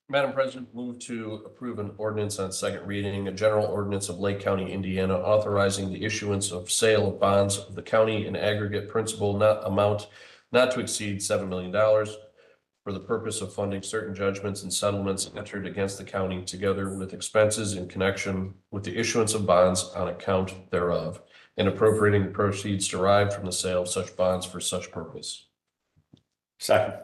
Madam President, move to approve an ordinance on second reading, a general ordinance of Lake County, Indiana, authorizing the issuance of sale of bonds of the county in aggregate principal amount not to exceed $7 million for the purpose of funding certain judgments and settlements entered against the county, together with expenses in connection with the issuance of bonds on account thereof, and appropriating proceeds derived from the sale of such bonds for such purpose. Second.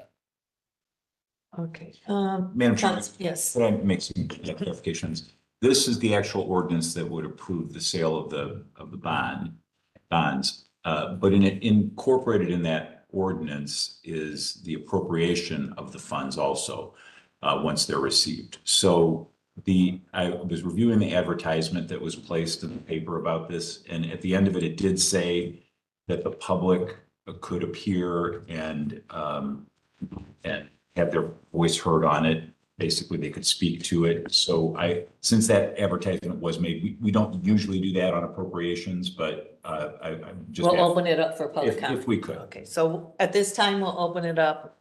Okay. Madam Chair, yes. could I make some clarifications? This is the actual ordinance that would approve the sale of the bonds, but incorporated in that ordinance is the appropriation of the funds also once they're received. So I was reviewing the advertisement that was placed in the paper about this, and at the end of it, it did say that the public could appear and have their voice heard on it. Basically, they could speak to it. So since that advertisement was made, we don't usually do that on appropriations, but I just. We'll open it up for public comment. If we could. Okay, so at this time, we'll open it up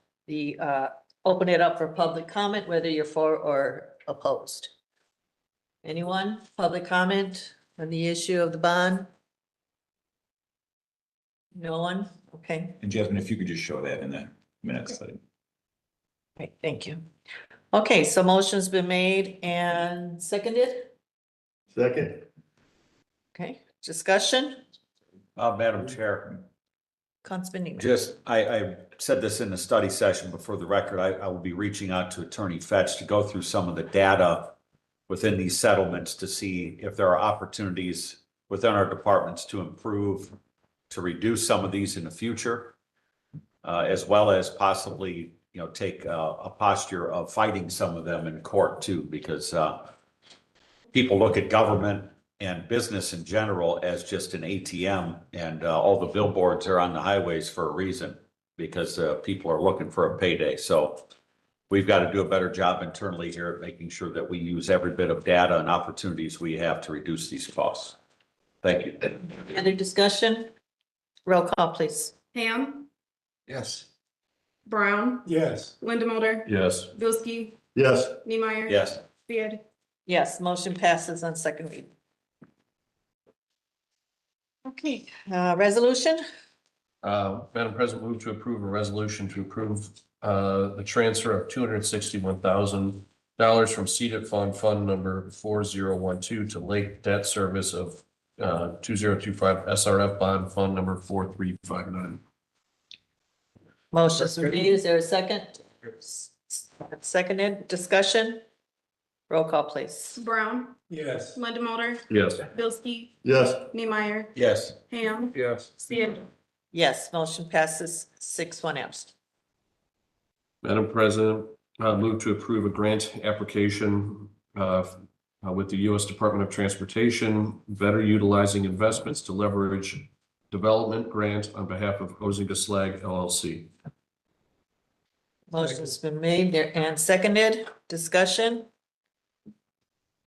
open it up for public comment, whether you're for or opposed. Anyone, public comment on the issue of the bond? No one? Okay, And Jasmine, if you could just show that in the minutes. great, thank you. Okay, so motion's been made and seconded. Second. Okay, discussion, Madam Chair, Councilman Niemann. just, I said this in the study session, but for the record, I will be reaching out to Attorney Fetch to go through some of the data within these settlements to see if there are opportunities within our departments to improve, to reduce some of these in the future, as well as possibly, take a posture of fighting some of them in court too, because people look at government and business in general as just an ATM, and all the billboards are on the highways for a reason, because people are looking for a payday. So we've got to do a better job internally here at making sure that we use every bit of data and opportunities we have to reduce these costs. Thank you. Other discussion? Roll call, please. Ham, Yes. Brown, Yes. Linda Yes. Bilski, Yes. Neemeyer. Yes. Beard. Yes, motion passes on second reading. Okay, resolution? Madam President, move to approve a resolution to approve the transfer of $261,000 from seeded fund number 4012 to Lake Debt Service of 2025 SRF bond fund number 4359. Motion's been made. Is there a second? Seconded, discussion? Roll call, please. Brown, Yes. Linda Yes. Bilski, Yes. Neemeyer, Yes. Ham, Yes. Beard. Yes, motion passes 6-1 absent. Madam President, move to approve a grant application with the U.S. Department of Transportation, better utilizing investments to leverage development grant on behalf of Bldg LLC. Motion's been made there and seconded, discussion?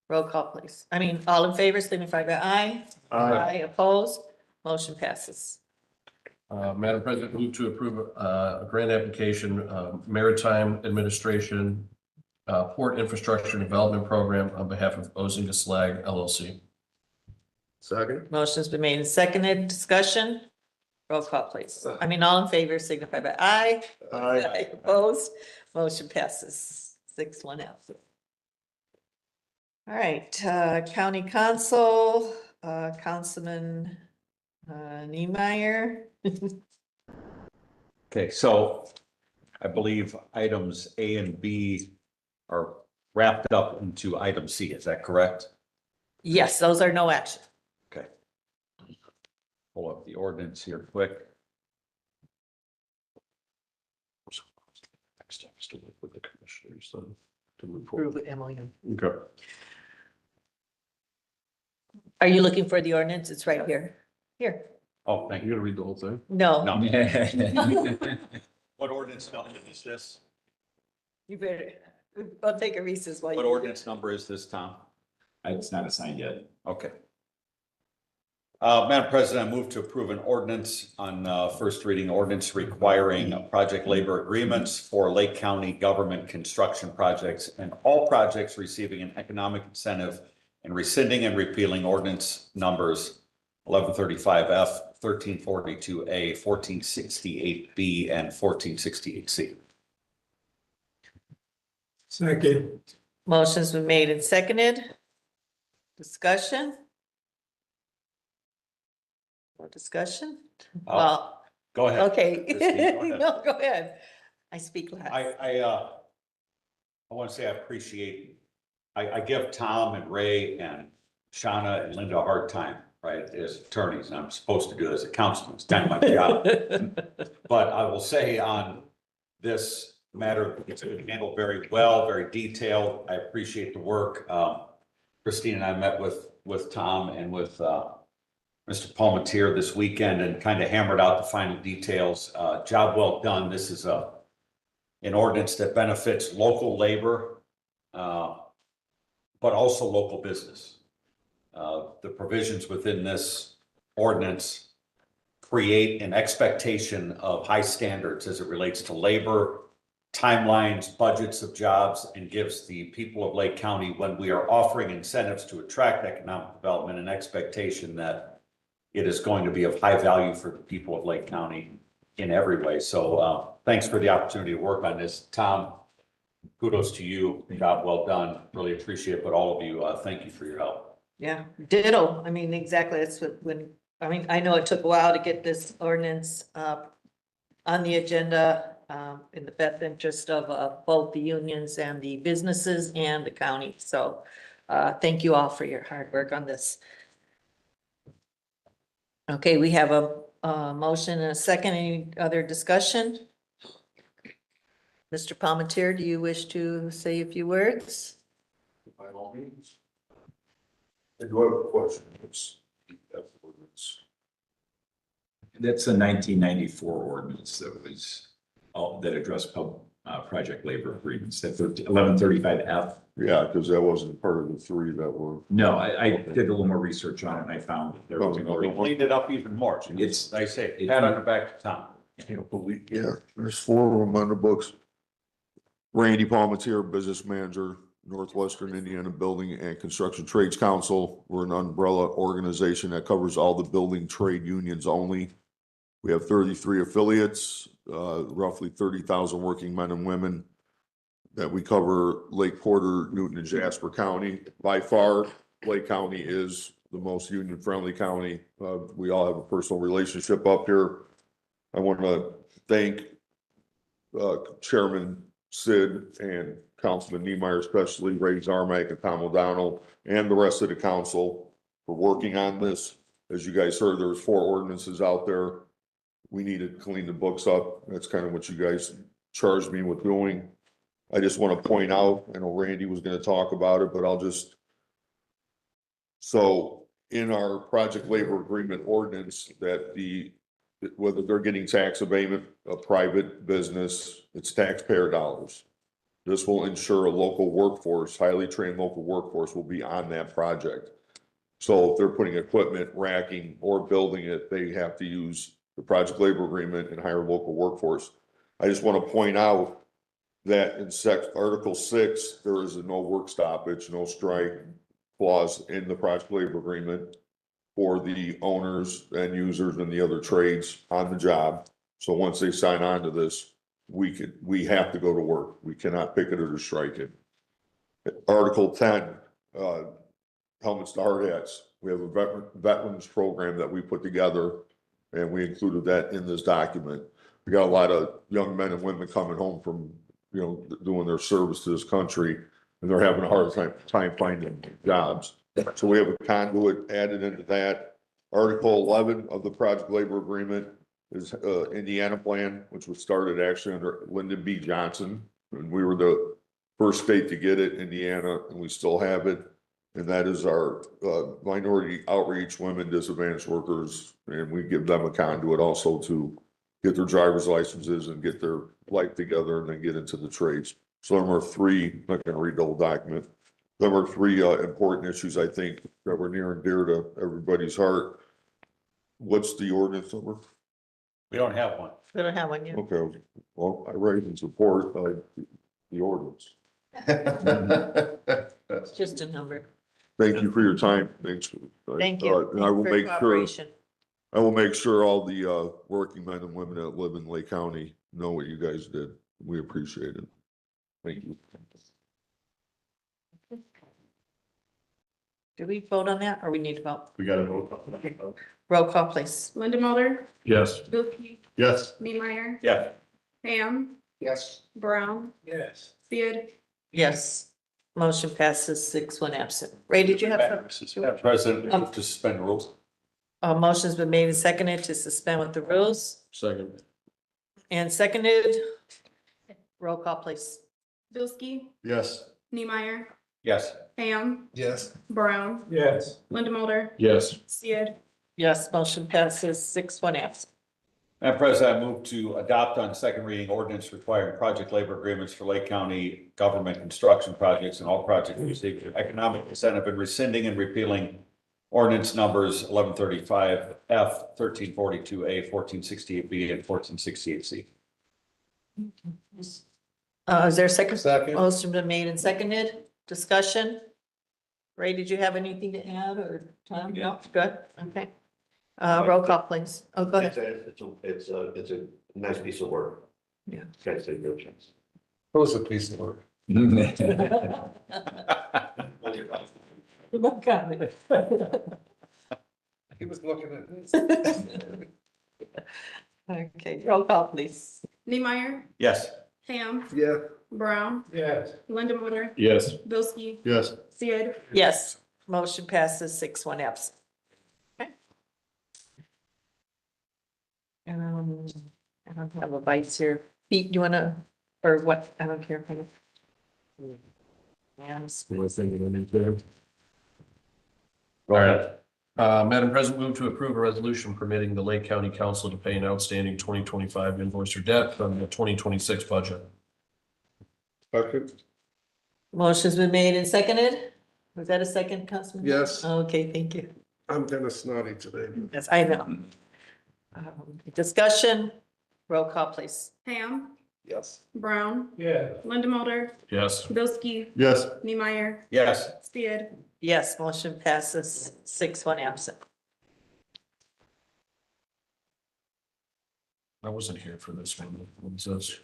Roll call, please. All in favor, signify by aye. Aye, opposed, motion passes. Madam President, move to approve a grant application, Maritime Administration Port Infrastructure Development Program on behalf of Bldg LLC. Second. Motion's been made and seconded, discussion? Roll call, please. All in favor, signify by aye. Aye, opposed, motion passes 6-1 absent. All right, County Council, Councilman Niemeyer. Okay, so I believe items A and B are wrapped up into item C. Is that correct? Yes, those are no action. Okay. Pull up the ordinance here quick. Next step is to work with the commissioners to report. Approve the MOU. Okay. Are you looking for the ordinance? It's right here. Here. Oh, thank You you. gotta read the whole thing? No. No. What ordinance number is this? You better, I'll take a recess while you. What ordinance number is this, Tom? It's not assigned yet. Okay. Madam President, I move to approve an ordinance on first reading ordinance requiring project labor agreements for Lake County government construction projects and all projects receiving an economic incentive, and rescinding and repealing ordinance numbers 1135F, 1342A, 1468B, and 1468C. Second. Motion's been made and seconded. Discussion? No discussion? Well, Go ahead. okay. Christine, go ahead. No, go ahead. I speak last. I want to say I appreciate, I give Tom and Ray and Shauna and Linda a hard time, right, as attorneys, and I'm supposed to do it as a councilman, it's kind of my job. But I will say on this matter, it's been handled very well, very detailed. I appreciate the work. Christine and I met with Tom and with Mr. Palmetier this weekend and kind of hammered out the final details. Job well done. This is an ordinance that benefits local labor, but also local business. The provisions within this ordinance create an expectation of high standards as it relates to labor timelines, budgets of jobs, and gives the people of Lake County, when we are offering incentives to attract economic development, an expectation that it is going to be of high value for the people of Lake County in every way. So thanks for the opportunity to work on this. Tom, kudos to you. Job well done. Really appreciate it. But all of you, thank you for your help. Yeah, ditto. I mean, exactly. That's what, I mean, I know it took a while to get this ordinance on the agenda in the best interest of both the unions and the businesses and the county. So thank you all for your hard work on this. Okay, we have a motion and a second. Any other discussion? Mr. Palmetier, do you wish to say a few words? By all means. I do have a question. That's a 1994 ordinance that was, that addressed project labor agreements, that 1135F. Yeah, because that wasn't part of the three that were. No, I did a little more research on it and I found that there was We cleaned it up even more. It's, I say, pat on the back to Tom. Yeah, there's 4 of them on the books. Randy Palmetier, business manager, Northwestern Indiana Building and Construction Trades Council. We're an umbrella organization that covers all the building trade unions only. We have 33 affiliates, roughly 30,000 working men and women that we cover Lake Porter, Newton, and Jasper County. By far, Lake County is the most union-friendly county. We all have a personal relationship up here. I want to thank Chairman Sid and Councilman Niemeyer, especially Ray Zarmak and Tom O'Donnell, and the rest of the council for working on this. As you guys heard, there was 4 ordinances out there. We needed to clean the books up. That's kind of what you guys charged me with doing. I just want to point out, I know Randy was going to talk about it, but I'll just. So in our project labor agreement ordinance, that whether they're getting tax abatement, a private business, it's taxpayer dollars. This will ensure a local workforce, highly trained local workforce will be on that project. So if they're putting equipment, racking, or building it, they have to use the project labor agreement and hire local workforce. I just want to point out that in Article 6, there is a no work stoppage, no strike clause in the project labor agreement for the owners and users and the other trades on the job. So once they sign on to this, we have to go to work. We cannot picket it or strike it. Article 10, helmets to hard hats. We have a veterans program that we put together, and we included that in this document. We got a lot of young men and women coming home from, doing their service to this country, and they're having a hard time finding jobs. So we have a conduit added into that. Article 11 of the project labor agreement is Indiana plan, which was started actually under Lyndon B. Johnson. And we were the first state to get it, Indiana, and we still have it. And that is our minority outreach, women, disadvantaged workers. And we give them a conduit also to get their driver's licenses and get their life together and then get into the trades. So there are 3, I'm not going to read the whole document. There are 3 important issues, I think, that were near and dear to everybody's heart. What's the ordinance number? We don't have one. We don't have one yet. Okay, well, I write in support of the ordinance. It's just a number. Thank you for your time. Thanks. Thank you. And I will for make sure, cooperation. I will make sure all the working men and women that live in Lake County know what you guys did. We appreciate it. Thank you. Do we vote on that or we need to vote? We got to vote. Roll call, please. Linda Mulder, Yes. Bldg, Yes. Niemeyer, Yeah. Ham, Yes. Brown, Yes. Sid, Yes. Motion passes 6-1 absent. Ray, did you have something? Madam President, move to suspend rules. Motion's been made and seconded to suspend with the rules Second. and seconded. Roll call, please. Bldg, Yes. Niemeyer, Yes. Ham, Yes. Brown, Yes. Linda Mulder, Yes. Sid, Yes, motion passes 6-1 absent. Madam President, I move to adopt on second reading ordinance requiring project labor agreements for Lake County government construction projects and all projects receiving economic incentive and rescinding and repealing ordinance numbers 1135F, 1342A, 1468B, and 1468C. Is there a second? Second. Motion been made and seconded. Discussion? Ray, did you have anything to add or Tom? No, good, okay. Roll call, please. Oh, go ahead. It's a nice piece of work. Yeah. Guys, take your chance. It was a piece of work. Look at it. He was looking at this. Okay, roll call, please. Neemeyer, Yes. Ham, Yeah. Brown, Yes. Linda Mulder, Yes. Bilski, Yes. Sid, Yes, motion passes 6-1 absent. Okay. I don't have a vice here. Pete, you wanna, or what? I don't care. Yes. All right. Madam President, move to approve a resolution permitting the Lake County Council to pay an outstanding 2025 invoice or debt from the 2026 budget. Motion's been made and seconded. Was that a second, Councilman? Yes. Okay, thank you. I'm kind of snotty today. Yes, I know. Discussion, roll call, please. Ham, Yes. Brown, Yeah. Linda Mulder, Yes. Bilski, Yes. Neemeyer, Yes. Sid, Yes, motion passes 6-1 absent. I wasn't here for this one. What was this?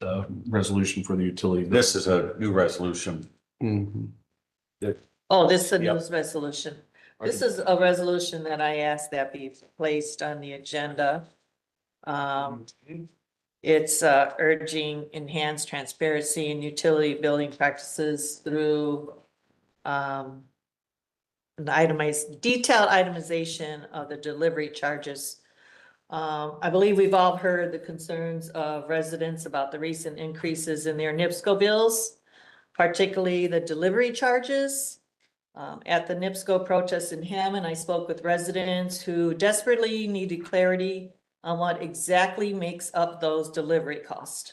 The resolution for the utility. This is a new resolution. Mhm. Oh, this is a Yep. news resolution. This is a resolution that I asked that be placed on the agenda. It's urging enhanced transparency and utility billing practices through an detailed itemization of the delivery charges. I believe we've all heard the concerns of residents about the recent increases in their NIPSCO bills, particularly the delivery charges. At the NIPSCO protest in Hammond, I spoke with residents who desperately needed clarity on what exactly makes up those delivery costs.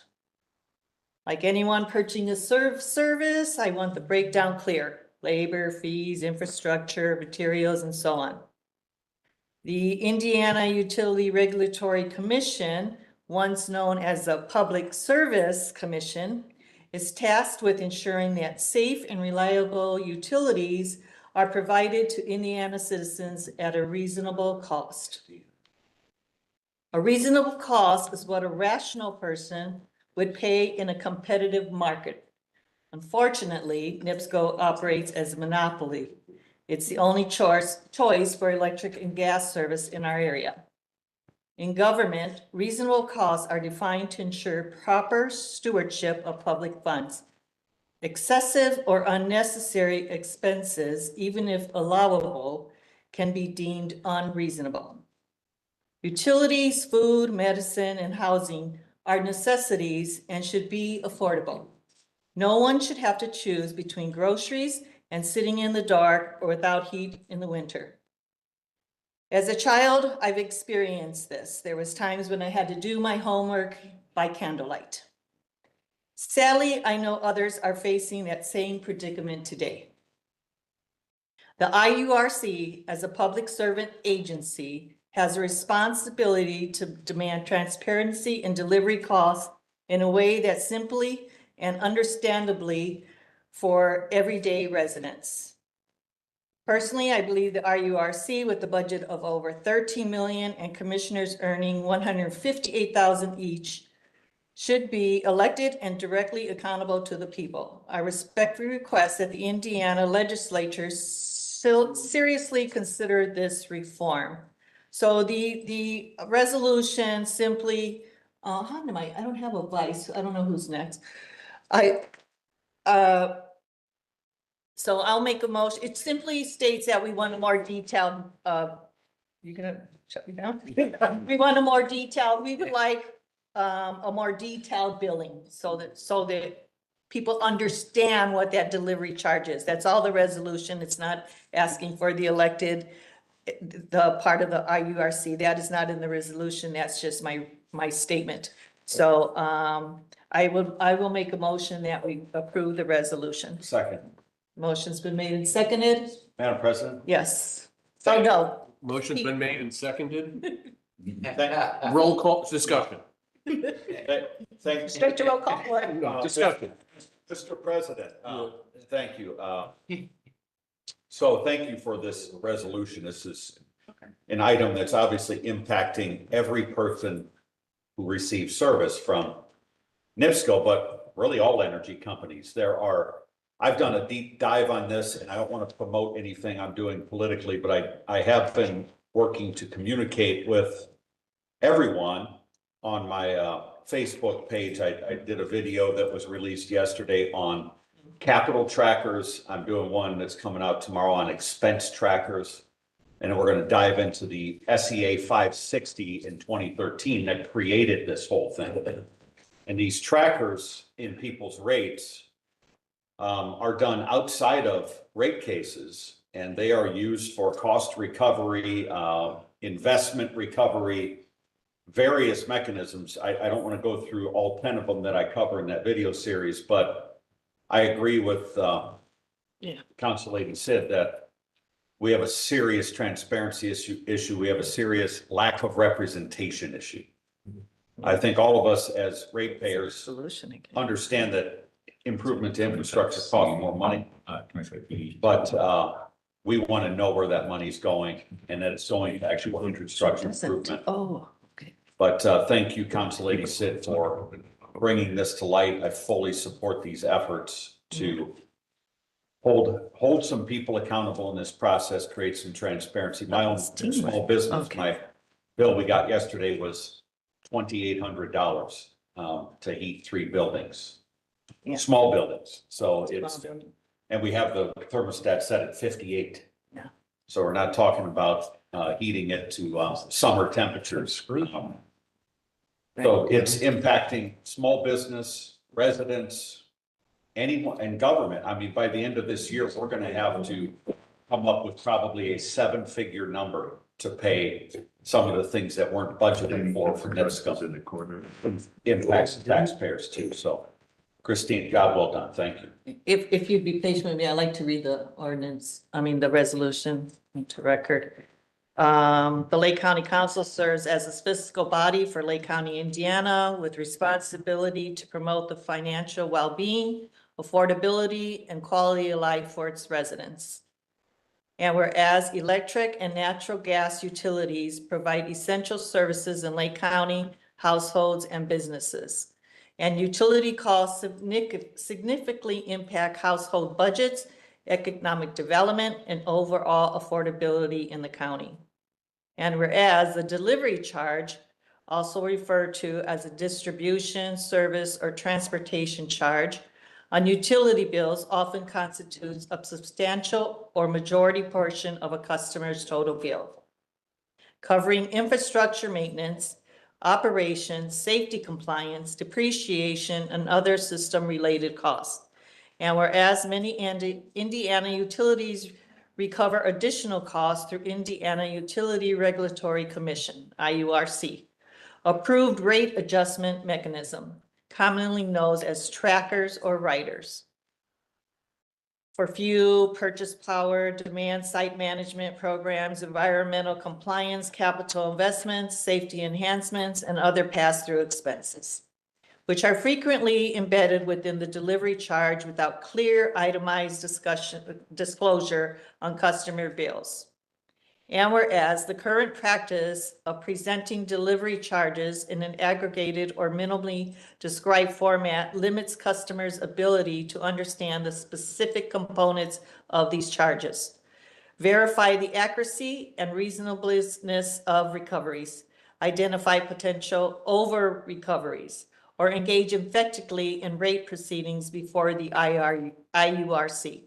Like anyone purchasing a service, I want the breakdown clear: labor, fees, infrastructure, materials, and so on. The Indiana Utility Regulatory Commission, once known as the Public Service Commission, is tasked with ensuring that safe and reliable utilities are provided to Indiana citizens at a reasonable cost. A reasonable cost is what a rational person would pay in a competitive market. Unfortunately, NIPSCO operates as a monopoly. It's the only choice for electric and gas service in our area. In government, reasonable costs are defined to ensure proper stewardship of public funds. Excessive or unnecessary expenses, even if allowable, can be deemed unreasonable. Utilities, food, medicine, and housing are necessities and should be affordable. No one should have to choose between groceries and sitting in the dark or without heat in the winter. As a child, I've experienced this. There was times when I had to do my homework by candlelight. Sadly, I know others are facing that same predicament today. The IURC, as a public servant agency, has a responsibility to demand transparency in delivery costs in a way that's simply and understandably for everyday residents. Personally, I believe the RURC, with a budget of over 13 million and commissioners earning 158,000 each, should be elected and directly accountable to the people. I respectfully request that the Indiana legislature seriously consider this reform. So the resolution simply, I don't have a vice, I don't know who's next. So I'll make a motion. It simply states that we want a more detailed, you're gonna shut me down? We want a more detailed, we would like a more detailed billing so that people understand what that delivery charge is. That's all the resolution. It's not asking for the elected, the part of the IURC. That is not in the resolution. That's just my statement. So I will make a motion that we approve the resolution. Second. Motion's been made and seconded. Madam President? Yes. So no. Motion's been made and seconded. Thank- Roll call discussion. Thanks. Straight to roll call. Discussion. Mr. President, thank you. So thank you for this resolution. This is an item that's obviously impacting every person who receives service from NIPSCO, but really all energy companies. I've done a deep dive on this, and I don't want to promote anything I'm doing politically, but I have been working to communicate with everyone on my Facebook page. I did a video that was released yesterday on capital trackers. I'm doing one that's coming out tomorrow on expense trackers. And we're going to dive into the SEA 560 in 2013 that created this whole thing. And these trackers in people's rates are done outside of rate cases, and they are used for cost recovery, investment recovery, various mechanisms. I don't want to go through all 10 of them that I cover in that video series, but I agree with Council Lady Sid that we have a serious transparency issue. We have a serious lack of representation issue. I think all of us as ratepayers understand that improvement to infrastructure costs more money. But we want to know where that money's going and that it's going to actual infrastructure improvement. Oh, okay. But thank you, Council Lady Sid, for bringing this to light. I fully support these efforts to hold some people accountable in this process, create some transparency. My own small business, my bill we got yesterday was $2,800 to heat 3 buildings, small buildings. So it's, and we have the thermostat set at 58. Yeah. So we're not talking about heating it to summer temperatures. So it's impacting small business, residents, anyone, and government. I mean, by the end of this year, we're going to have to come up with probably a 7-figure number to pay some of the things that weren't budgeted for NIPSCO. In the corner. Impacts the taxpayers too. So Christine, job well done. Thank you. If you'd be patient with me, I'd like to read the the resolution into record. The Lake County Council serves as a fiscal body for Lake County, Indiana, with responsibility to promote the financial well-being, affordability, and quality of life for its residents. And whereas electric and natural gas utilities provide essential services in Lake County households and businesses, and utility costs significantly impact household budgets, economic development, and overall affordability in the county. And whereas the delivery charge, also referred to as a distribution, service, or transportation charge, on utility bills often constitutes a substantial or majority portion of a customer's total bill, covering infrastructure maintenance, operations, safety compliance, depreciation, and other system-related costs. And whereas many Indiana utilities recover additional costs through Indiana Utility Regulatory Commission, IURC, approved rate adjustment mechanism, commonly known as trackers or riders, for fuel, purchase power, demand site management programs, environmental compliance, capital investments, safety enhancements, and other pass-through expenses, which are frequently embedded within the delivery charge without clear itemized disclosure on customer bills. And whereas the current practice of presenting delivery charges in an aggregated or minimally described format limits customers' ability to understand the specific components of these charges, verify the accuracy and reasonableness of recoveries, identify potential over recoveries, or engage effectively in rate proceedings before the IURC.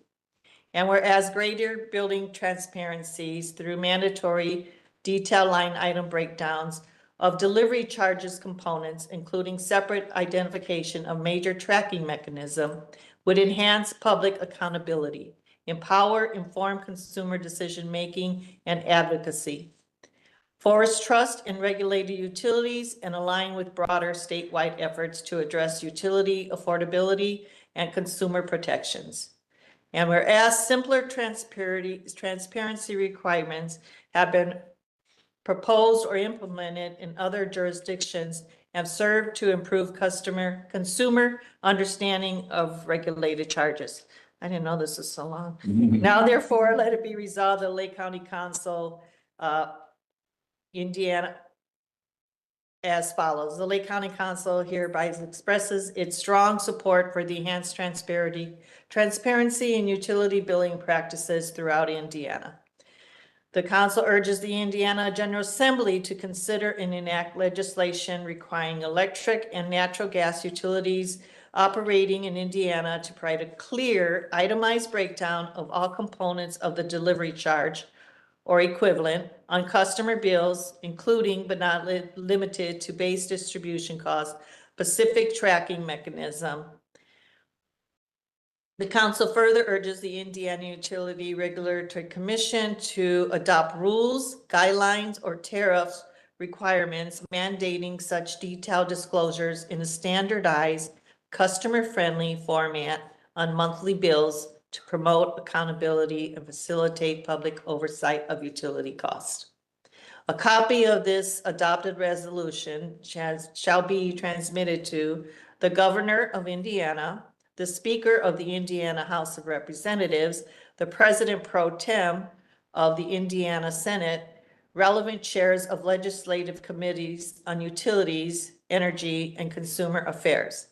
And whereas greater building transparencies through mandatory detailed line item breakdowns of delivery charges components, including separate identification of major tracking mechanism, would enhance public accountability, empower informed consumer decision-making and advocacy, forest trust in regulated utilities, and align with broader statewide efforts to address utility affordability and consumer protections. And whereas simpler transparency requirements have been proposed or implemented in other jurisdictions have served to improve consumer understanding of regulated charges. I didn't know this was so long. Now therefore, let it be resolved that Lake County Council, Indiana, as follows. The Lake County Council hereby expresses its strong support for the enhanced transparency and utility billing practices throughout Indiana. The council urges the Indiana General Assembly to consider and enact legislation requiring electric and natural gas utilities operating in Indiana to provide a clear, itemized breakdown of all components of the delivery charge or equivalent on customer bills, including but not limited to base distribution costs, specific tracking mechanism. The council further urges the Indiana Utility Regulatory Commission to adopt rules, guidelines, or tariff requirements mandating such detailed disclosures in a standardized, customer-friendly format on monthly bills to promote accountability and facilitate public oversight of utility costs. A copy of this adopted resolution shall be transmitted to the Governor of Indiana, the Speaker of the Indiana House of Representatives, the President Pro Tem of the Indiana Senate, relevant chairs of legislative committees on utilities, energy, and consumer affairs,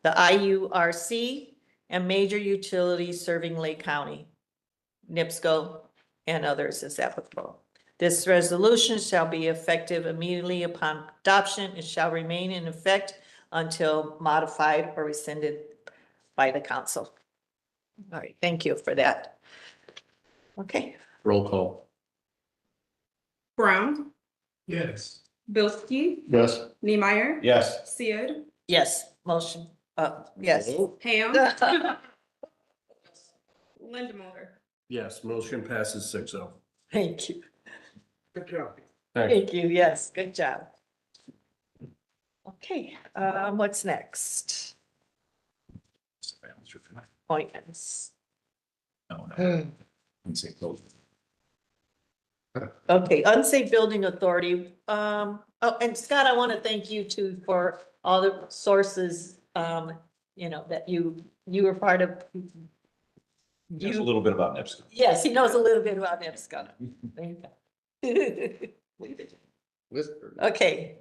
the IURC, and major utilities serving Lake County, NIPSCO, and others as applicable. This resolution shall be effective immediately upon adoption and shall remain in effect until modified or rescinded by the council. All right, thank you for that. Okay. Roll call. Brown, Yes. Bldg, Yes. Niemeyer, Yes. Sia, Yes, motion, yes. Ham, Lindemoter. Yes, motion passes 6-0. Thank you. Good job. Thank you, yes, good job. Okay, what's next? Appointments. No. Okay, unsafe building authority. Oh, and Scott, I want to thank you too for all the sources, that you were part of. Just a little bit about NIPSCO. Yes, he knows a little bit about NIPSCO. Okay.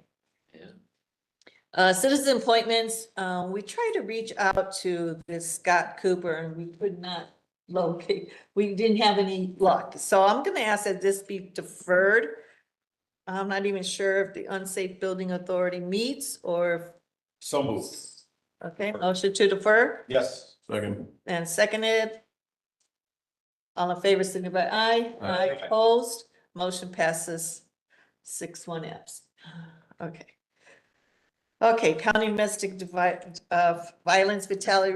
Citizen appointments, we tried to reach out to this Scott Cooper and we could not locate, we didn't have any luck. So I'm gonna ask that this be deferred. I'm not even sure if the unsafe building authority meets or. So moved. Okay, motion to defer Yes. Second. and seconded. All in favor, signify by aye. Aye. Opposed, motion passes 6-1 absent. Okay. Okay, County Domestic Violence Fatality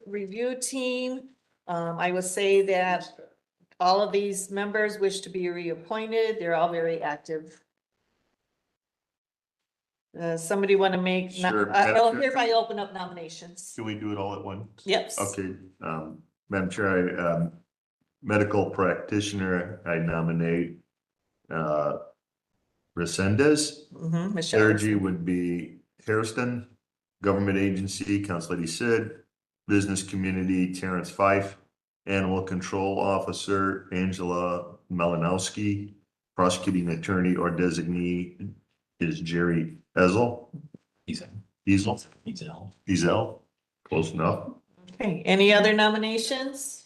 Review Team. I will say that all of these members wish to be reappointed. They're all very active. Somebody want to make, Sure. I'll hereby open up nominations. Can we do it all at once? Yes. Okay, Madam Chair, medical practitioner, I nominate, Resendez. Michelle. Energy would be Hairston, Government Agency, Council Lady Sid, Business Community, Terrence Fife, Animal Control Officer, Angela Malinowski, Prosecuting Attorney or Designee is Jerry Ezel. Ezel, close enough. Okay, any other nominations?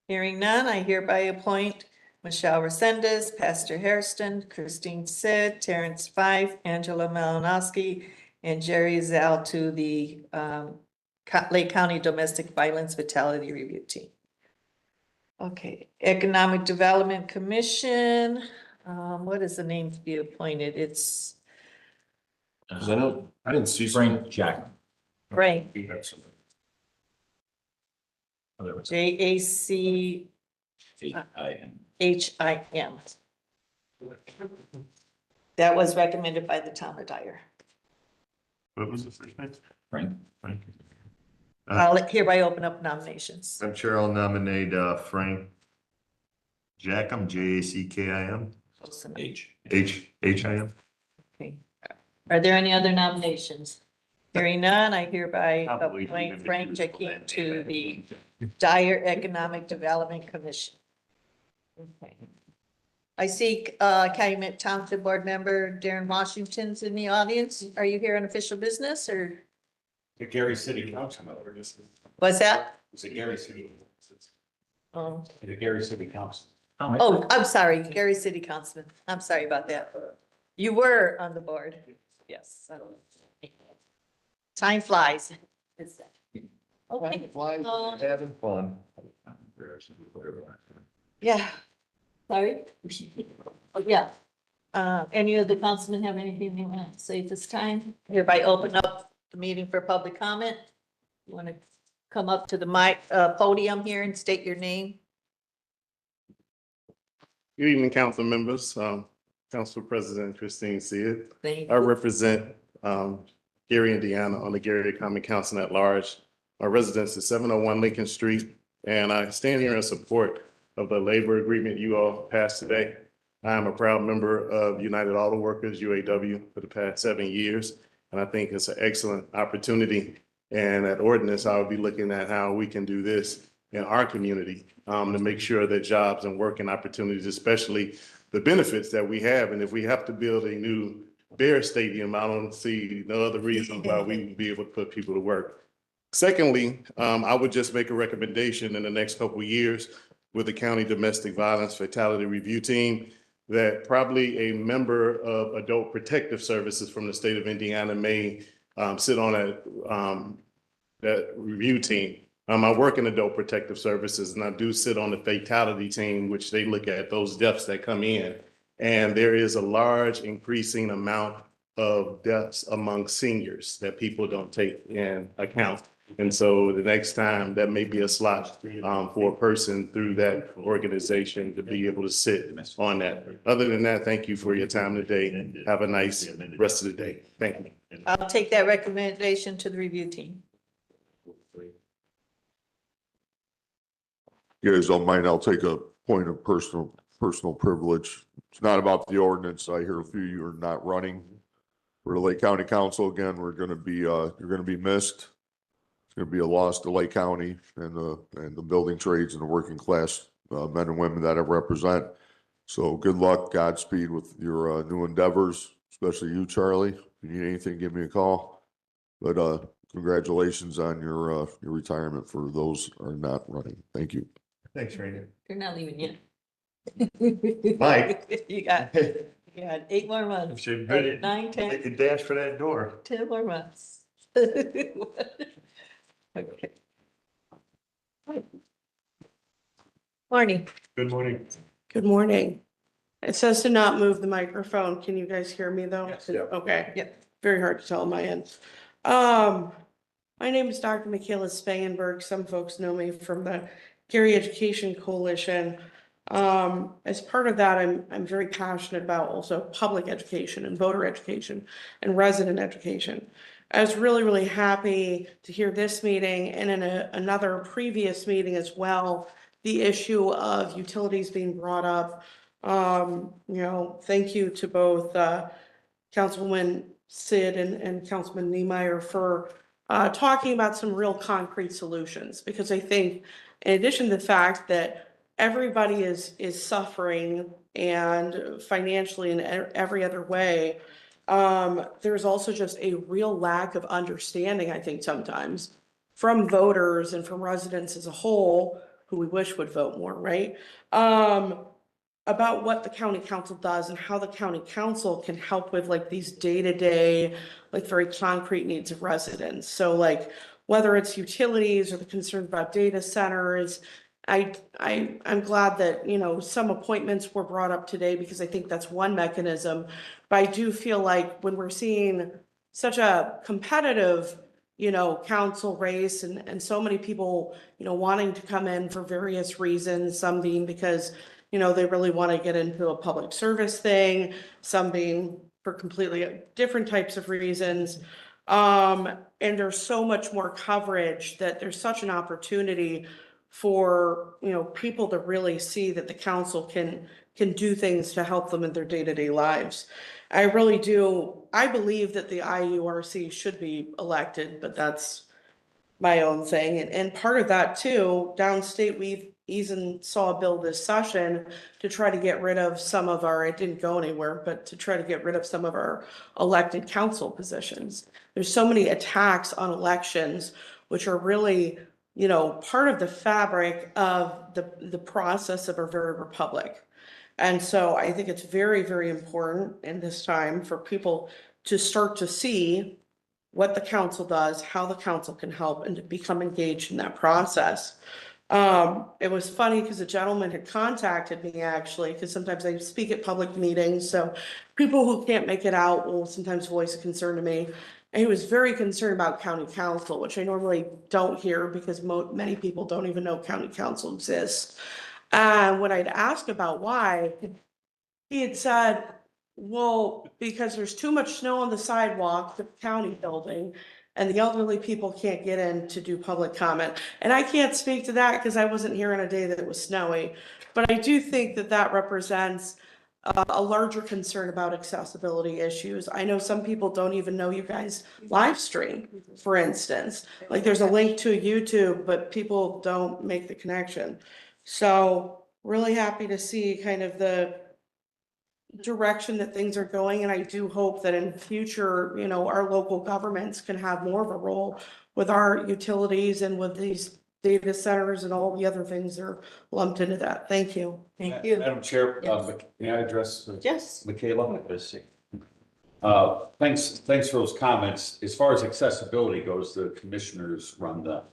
Hearing none, I hereby appoint Michelle Resendez, Pastor Hairston, Christine Sid, Terrence Fife, Angela Malinowski, and Jerry Zell to the Lake County Domestic Violence Fatality Review Team. Okay, Economic Development Commission, what is the name to be appointed? It's 'Cause I didn't see. Frank Jack. Frank, Excellent. JACHIM. That was recommended by the town of Dyer. What was the first name? Frank. I'll hereby open up nominations. I'm sure I'll nominate, Frank Jackham, Jackim. Close enough. H. Him. Okay. Are there any other nominations? Hearing none, I hereby appoint Frank Jakin to the Dyer Economic Development Commission. Okay. I see Calumet Township Board Member Darren Washington's in the audience. Are you here on official business or The Gary City Council. what's that? It's a Gary City. Oh, The Gary City Council. oh, I'm sorry, Gary City Councilman. I'm sorry about that. You were on the board. Yes. Time flies. Okay. Having fun. Yeah. Sorry? Oh, yeah. Any of the councilmen have anything they want to say at this time? Hereby open up the meeting for public comment. You want to come up to the mic, podium here and state your name? Good evening, council members. Council President Christine Seard. Thank I you. represent Gary, Indiana on the Gary Common Council at Large. My residence is 701 Lincoln Street, and I stand here in support of the labor agreement you all passed today. I am a proud member of United Auto Workers, UAW, for the past 7 years, and I think it's an excellent opportunity. And at ordinance, I will be looking at how we can do this in our community to make sure that jobs and working opportunities, especially the benefits that we have. And if we have to build a new Bear Stadium, I don't see no other reason why we would be able to put people to work. Secondly, I would just make a recommendation in the next couple of years with the County Domestic Violence Fatality Review Team that probably a member of Adult Protective Services from the state of Indiana may sit on that review team. I work in Adult Protective Services and I do sit on the fatality team, which they look at those deaths that come in. And there is a large increasing amount of deaths among seniors that people don't take in account. And so the next time that may be a slot for a person through that organization to be able to sit on that. Other than that, thank you for your time today. Have a nice rest of the day. Thank you. I'll take that recommendation to the review team. You guys don't mind, I'll take a point of personal privilege. It's not about the ordinance. I hear a few of you are not running for the Lake County Council. Again, you're gonna be missed. It's gonna be a loss to Lake County and the building trades and the working class men and women that I represent. So good luck, Godspeed with your new endeavors, especially you, Charlie. If you need anything, give me a call. But congratulations on your retirement for those who are not running. Thank you. Thanks, Randy. You're not leaving yet. Mike. You got 8 more months. 9, 10. Make a dash for that door. 10 more months. Okay. Morning. Good morning. Good morning. It says to not move the microphone. Can you guys hear me though? Yes. Okay. Yep. Very hard to tell on my end. My name is Dr. Michaela Spangenberg. Some folks know me from the Gary Education Coalition. As part of that, I'm very passionate about also public education and voter education and resident education. I was really, really happy to hear this meeting and in another previous meeting as well, the issue of utilities being brought up. Thank you to both Councilwoman Sid and Councilman Niemeyer for talking about some real concrete solutions, because I think in addition to the fact that everybody is suffering and financially in every other way, there's also just a real lack of understanding, I think sometimes, from voters and from residents as a whole, who we wish would vote more, right? About what the county council does and how the county council can help with like these day-to-day, like very concrete needs of residents. So like whether it's utilities or the concerns about data centers, I'm glad that, some appointments were brought up today because I think that's one mechanism. But I do feel like when we're seeing such a competitive, council race and so many people, wanting to come in for various reasons, some being because, they really want to get into a public service thing, some being for completely different types of reasons. And there's so much more coverage that there's such an opportunity for, people to really see that the council can do things to help them in their day-to-day lives. I I believe that the IURC should be elected, but that's my own thing. And part of that too, downstate, we even saw a bill this session to try to get rid of some of our, it didn't go anywhere, but to try to get rid of some of our elected council positions. There's so many attacks on elections, which are really, you know, part of the fabric of the process of our very republic. And so I think it's very, very important in this time for people to start to see what the council does, how the council can help, and to become engaged in that process. It was funny because a gentleman had contacted me actually, because sometimes I speak at public meetings, so people who can't make it out will sometimes voice a concern to me. And he was very concerned about county council, which I normally don't hear because many people don't even know county council exists. And when I'd asked about why, he had said, well, because there's too much snow on the sidewalk, the county building, and the elderly people can't get in to do public comment. And I can't speak to that because I wasn't here on a day that it was snowy. But I do think that that represents a larger concern about accessibility issues. I know some people don't even know you guys live stream, for instance. Like there's a link to YouTube, but people don't make the connection. So really happy to see kind of the direction that things are going. And I do hope that in future, you know, our local governments can have more of a role with our utilities and with these data centers and all the other things that are lumped into that. Thank you. Thank you. Madam Chair, may I address? Yes. Michaela? Thanks for those comments. As far as accessibility goes, the commissioners run the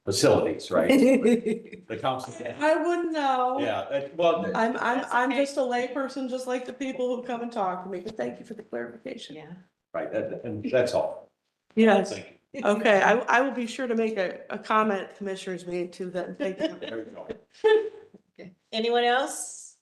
facilities, right? The council. I wouldn't know. Yeah, well. I'm just a layperson, just like the people who come and talk to me, but thank you for the clarification. Yeah. Right, and that's all. Yes. Thank you. Okay, I will be sure to make a comment at commissioners meeting too then. Thank you. There you go. Okay. Anyone else?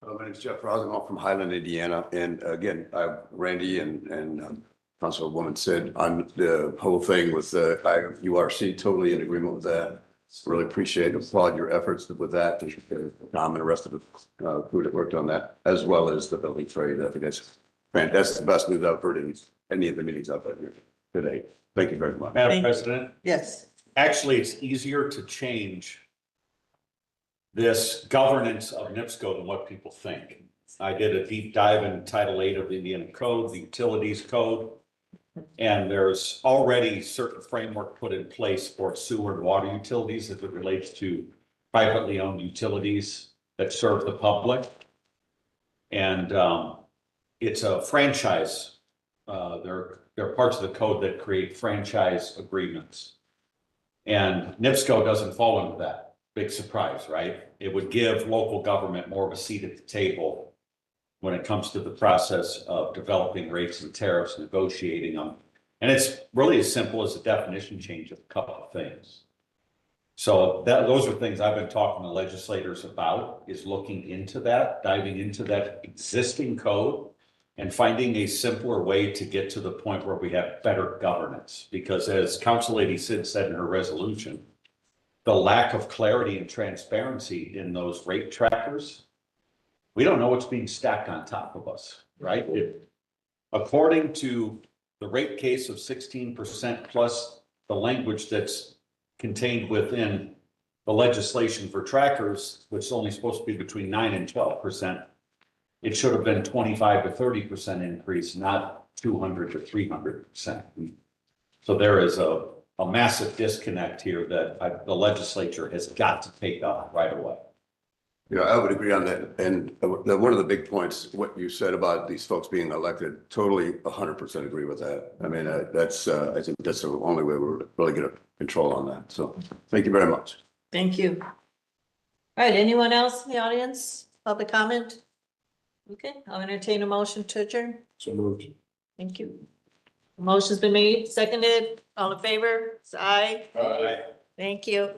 My name is Jeff Rosenthal from Highland, Indiana. And again, Randy and Councilwoman said on the whole thing with the URC, totally in agreement with that. Really appreciate and applaud your efforts with that. Tom and the rest of the crew that worked on that, as well as the building trade. I think that's the best news I've heard in any of the meetings I've had here today. Thank you very much. Madam President? Yes. Actually, it's easier to change this governance of NIPSCO than what people think. I did a deep dive in Title VIII of the Indiana Code, the Utilities Code, and there's already certain framework put in place for sewer and water utilities as it relates to privately owned utilities that serve the public. And it's a franchise. There are parts of the code that create franchise agreements. And NIPSCO doesn't fall into that. Big surprise, right? It would give local government more of a seat at the table when it comes to the process of developing rates and tariffs, negotiating them. And it's really as simple as a definition change of a couple of things. So those are things I've been talking to legislators about, is looking into that, diving into that existing code and finding a simpler way to get to the point where we have better governance. Because as Council Lady Sid said in her resolution, the lack of clarity and transparency in those rate trackers, we don't know what's being stacked on top of us, right? According to the rate case of 16% plus the language that's contained within the legislation for trackers, which is only supposed to be between 9 and 12%, it should have been 25 to 30% increase, not 200 to 300%. So there is a massive disconnect here that the legislature has got to take up right away. Yeah, I would agree on that. And one of the big points, what you said about these folks being elected, totally 100% agree with that. I mean, I think that's the only way we're really going to control on that. So thank you very much. Thank you. All right, anyone else in the audience? Public comment? Okay, I'll entertain a motion to adjourn. So moved. Thank you. Motion's been made, seconded, all in favor, say aye. Aye. Thank you.